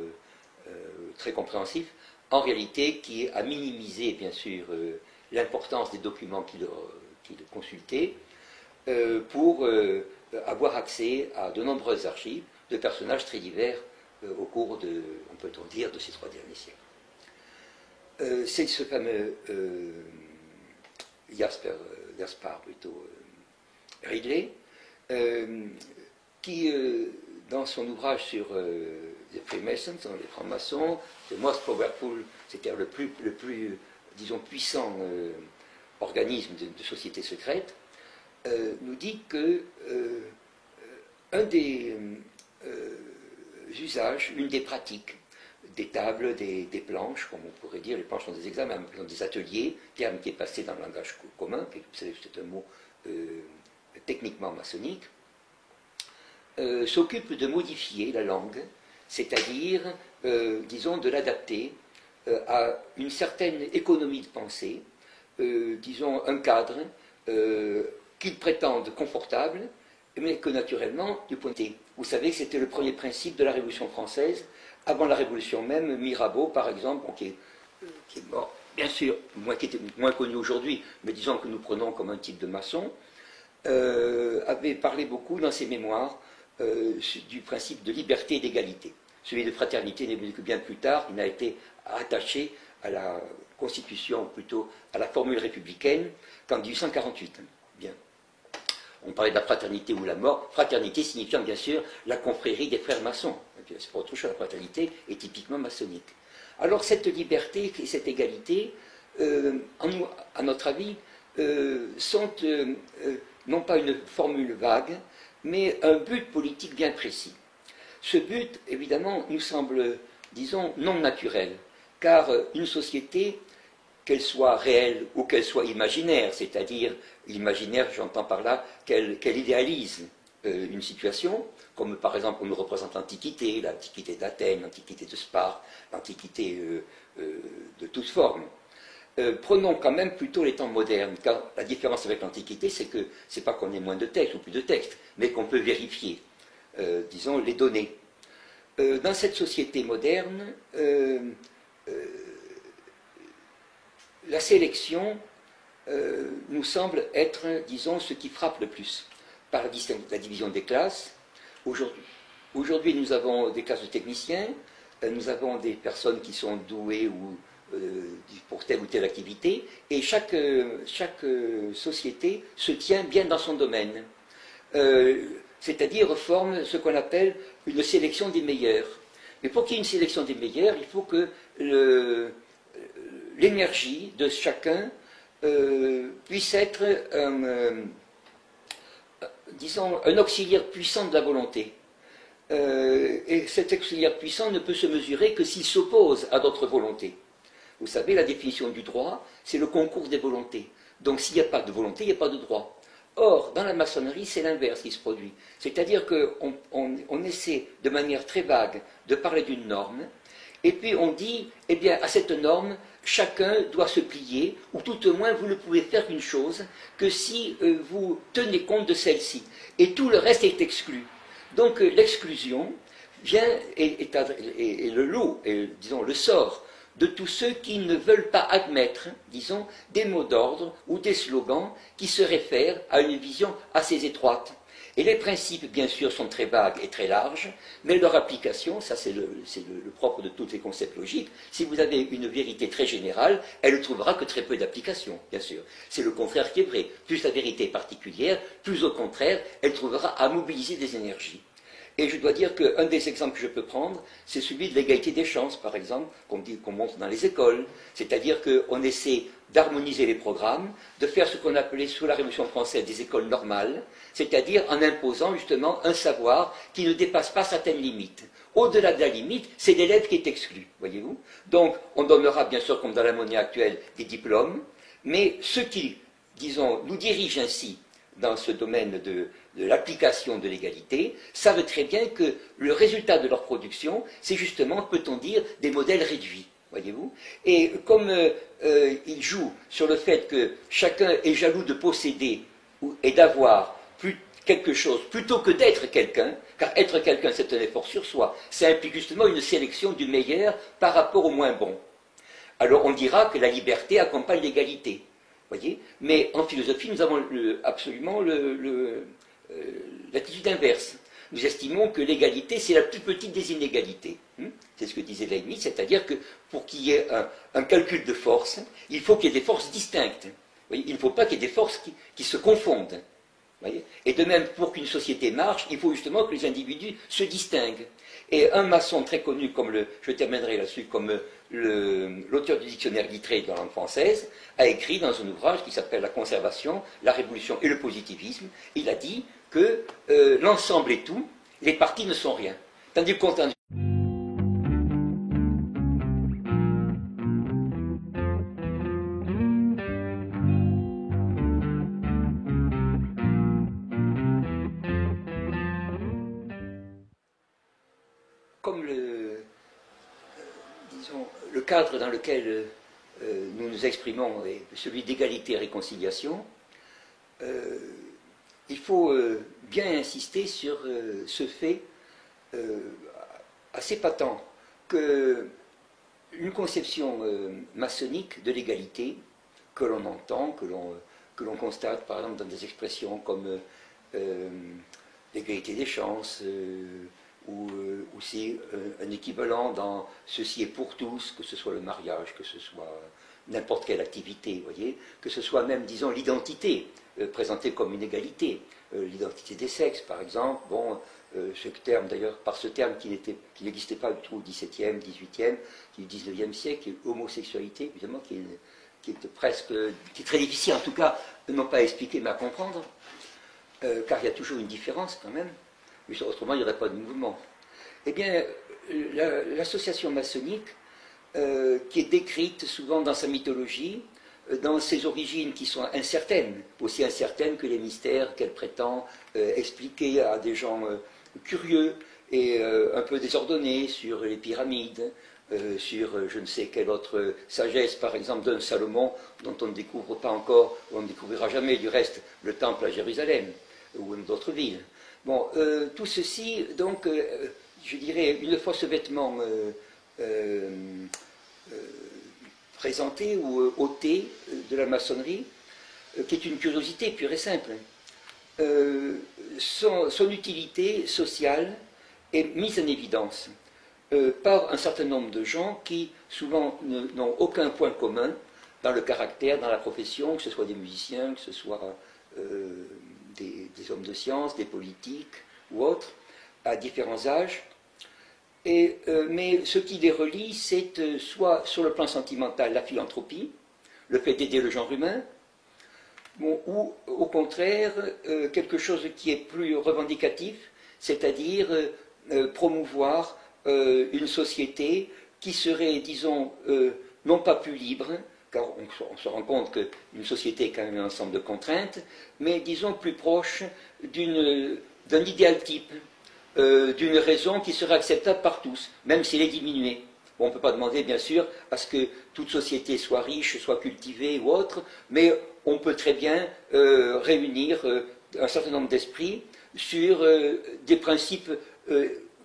très compréhensif, en réalité qui a minimisé, bien sûr, l'importance des documents qu'il consultait pour avoir accès à de nombreuses archives de personnages très divers au cours de, on peut dire, de ces 3 derniers siècles. C'est ce fameux Gaspard plutôt Ridley, qui, dans son ouvrage sur les Freemasons, les francs-maçons, The Most Powerful, c'est-à-dire le plus, disons, puissant organisme de société secrète, nous dit que un des usages, une des pratiques, des tables, des planches, comme on pourrait dire, les planches sont des examens, des ateliers, terme qui est passé dans le langage commun, vous savez que c'est un mot techniquement maçonnique, s'occupe de modifier la langue, c'est-à-dire, disons, de l'adapter à une certaine économie de pensée, disons, un cadre qu'ils prétendent confortable, mais que naturellement, du point de vue. Vous savez que c'était le premier principe de la Révolution française. Avant la Révolution même, Mirabeau, par exemple, qui est mort, bien sûr, qui était moins connu aujourd'hui, mais disons que nous prenons comme un type de maçon, avait parlé beaucoup dans ses mémoires du principe de liberté et d'égalité. Celui de fraternité n'est venu que bien plus tard, il a été attaché à la Constitution, ou plutôt à la formule républicaine, qu'en 1848. Bien. On parlait de la fraternité ou la mort, fraternité signifiant bien sûr la confrérie des frères maçons. C'est pas autre chose, la fraternité est typiquement maçonnique. Alors cette liberté et cette égalité, à notre avis, sont non pas une formule vague, mais un but politique bien précis. Ce but, évidemment, nous semble, disons, non naturel, car une société qu'elle soit réelle ou qu'elle soit imaginaire, c'est-à-dire l'imaginaire, j'entends par là, qu'elle idéalise une situation, comme par exemple on nous représente l'Antiquité d'Athènes, l'Antiquité de Sparte, l'Antiquité de toutes formes. Prenons quand même plutôt les temps modernes, car la différence avec l'Antiquité, c'est que c'est pas qu'on ait moins de textes ou plus de textes, mais qu'on peut vérifier, disons, les données. Dans cette société moderne, la sélection nous semble être, disons, ce qui frappe le plus par la division des classes. Aujourd'hui, nous avons des classes de techniciens, nous avons des personnes qui sont douées ou pour telle ou telle activité, et chaque société se tient bien dans son domaine, c'est-à-dire forme ce qu'on appelle une sélection des meilleurs. Mais pour qu'il y ait une sélection des meilleurs, il faut que l'énergie de chacun puisse être disons, un auxiliaire puissant de la volonté. Et cet auxiliaire puissant ne peut se mesurer que s'il s'oppose à d'autres volontés. Vous savez, la définition du droit, c'est le concours des volontés. Donc s'il n'y a pas de volonté, il n'y a pas de droit. Or, dans la maçonnerie, c'est l'inverse qui se produit. C'est-à-dire qu'on essaie de manière très vague de parler d'une norme, et puis on dit, eh bien, à cette norme, chacun doit se plier, ou tout au moins vous ne pouvez faire qu'une chose, que si vous tenez compte de celle-ci. Et tout le reste est exclu. Donc l'exclusion vient et le lot, et, disons le sort, de tous ceux qui ne veulent pas admettre, disons, des mots d'ordre ou des slogans qui se réfèrent à une vision assez étroite. Et les principes, bien sûr, sont très vagues et très larges, mais leur application, ça c'est le propre de tous les concepts logiques, si vous avez une vérité très générale, elle ne trouvera que très peu d'application, bien sûr. C'est le contraire qui est vrai. Plus la vérité est particulière, plus au contraire, elle trouvera à mobiliser des énergies. Et je dois dire qu'un des exemples que je peux prendre, c'est celui de l'égalité des chances, par exemple, qu'on montre dans les écoles. C'est-à-dire qu'on essaie d'harmoniser les programmes, de faire ce qu'on appelait sous la Révolution française des écoles normales, c'est-à-dire en imposant justement un savoir qui ne dépasse pas certaines limites. Au-delà de la limite, c'est l'élève qui est exclu, voyez-vous. Donc, on donnera bien sûr, comme dans la monnaie actuelle, des diplômes, mais ceux qui, disons, nous dirigent ainsi dans ce domaine de l'application de l'égalité, savent très bien que le résultat de leur production, c'est justement, peut-on dire, des modèles réduits, voyez-vous. Et comme ils jouent sur le fait que chacun est jaloux de posséder et d'avoir quelque chose plutôt que d'être quelqu'un, car être quelqu'un c'est un effort sur soi, ça implique justement une sélection du meilleur par rapport au moins bon. Alors on dira que la liberté accompagne l'égalité. Voyez. Mais en philosophie, nous avons absolument l'attitude inverse. Nous estimons que l'égalité, c'est la plus petite des inégalités. C'est ce que disait Leibniz, c'est-à-dire que pour qu'il y ait un calcul de force, il faut qu'il y ait des forces distinctes. Voyez. Il ne faut pas qu'il y ait des forces qui se confondent. Voyez. Et de même, pour qu'une société marche, il faut justement que les individus se distinguent. Et un maçon très connu, je terminerai là-dessus, comme l'auteur du dictionnaire Littré de la langue française, a écrit dans un ouvrage qui s'appelle La conservation, la révolution et le positivisme, il a dit que l'ensemble est tout, les parties ne sont rien. Tandis qu'au contraire, comme disons, le cadre dans lequel nous nous exprimons est celui d'égalité et réconciliation, il faut bien insister sur ce fait assez patent que une conception maçonnique de l'égalité que l'on entend, que l'on constate par exemple dans des expressions comme l'égalité des chances, ou c'est un équivalent dans ceci est pour tous, que ce soit le mariage, que ce soit n'importe quelle activité, voyez, que ce soit même, disons, l'identité présentée comme une égalité, l'identité des sexes, par exemple, bon, ce terme d'ailleurs, par ce terme qui n'existait pas du tout au XVIIe, XVIIIe, qui est du XIXe siècle, qui est l'homosexualité, évidemment, qui est très difficile, en tout cas, non pas à expliquer, mais à comprendre, car il y a toujours une différence quand même. Autrement, il n'y aurait pas de mouvement. Eh bien, l'association maçonnique qui est décrite souvent dans sa mythologie, dans ses origines qui sont incertaines, aussi incertaines que les mystères qu'elle prétend expliquer à des gens curieux et un peu désordonnés sur les pyramides, sur je ne sais quelle autre sagesse, par exemple d'un Salomon, dont on ne découvre pas encore, ou on ne découvrira jamais du reste, le temple à Jérusalem, ou d'autres villes. Bon, tout ceci, donc, je dirais, une fois ce vêtement présenté ou ôté de la maçonnerie, qui est une curiosité pure et simple, son utilité sociale est mise en évidence par un certain nombre de gens qui souvent n'ont aucun point commun dans le caractère, dans la profession, que ce soit des musiciens, que ce soit des hommes de science, des politiques ou autres, à différents âges. Mais ce qui les relie, c'est soit sur le plan sentimental la philanthropie, le fait d'aider le genre humain, bon, ou au contraire quelque chose qui est plus revendicatif, c'est-à-dire promouvoir une société qui serait, disons, non pas plus libre, car on se rend compte qu'une société est quand même un ensemble de contraintes, mais disons plus proche d'un idéal type, d'une raison qui serait acceptable par tous, même s'il est diminué. Bon, on ne peut pas demander, bien sûr, à ce que toute société soit riche, soit cultivée ou autre, mais on peut très bien réunir un certain nombre d'esprits sur des principes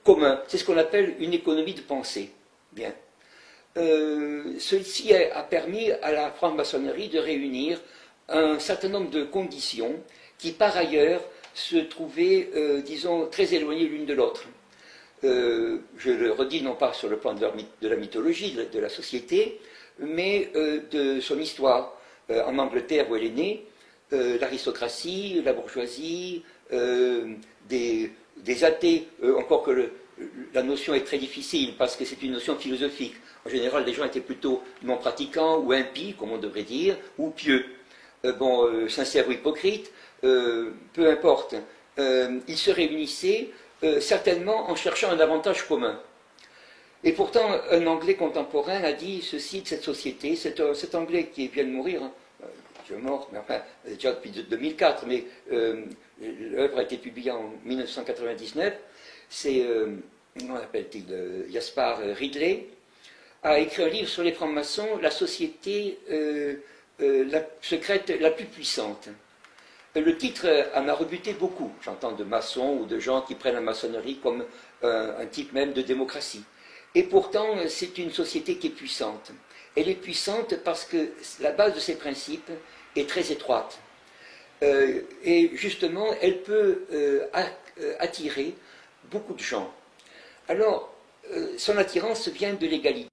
communs. C'est ce qu'on appelle une économie de pensée. Bien. Ceci a permis à la franc-maçonnerie de réunir un certain nombre de conditions qui, par ailleurs, se trouvaient, disons, très éloignées l'une de l'autre. Je le redis non pas sur le plan de la mythologie, de la société, mais de son histoire. En Angleterre, où elle est née, l'aristocratie, la bourgeoisie, des athées, encore que la notion est très difficile parce que c'est une notion philosophique. En général, les gens étaient plutôt non pratiquants ou impies, comme on devrait dire, ou pieux. Sincères ou hypocrites, peu importe. Ils se réunissaient certainement en cherchant un avantage commun. Et pourtant, un Anglais contemporain a dit ceci de cette société, cet Anglais qui vient de mourir, hein, il est mort, mais enfin, déjà depuis 2004, mais l'œuvre a été publiée en 1999, c'est, comment l'appelle-t-il, Jaspar Ridley, a écrit un livre sur les francs-maçons, la société secrète la plus puissante. Le titre en a rebuté beaucoup. J'entends de maçons ou de gens qui prennent la maçonnerie comme un type même de démocratie. Et pourtant, c'est une société qui est puissante. Elle est puissante parce que la base de ses principes est très étroite. Et justement, elle peut attirer beaucoup de gens. Alors, son attirance vient de l'égalité.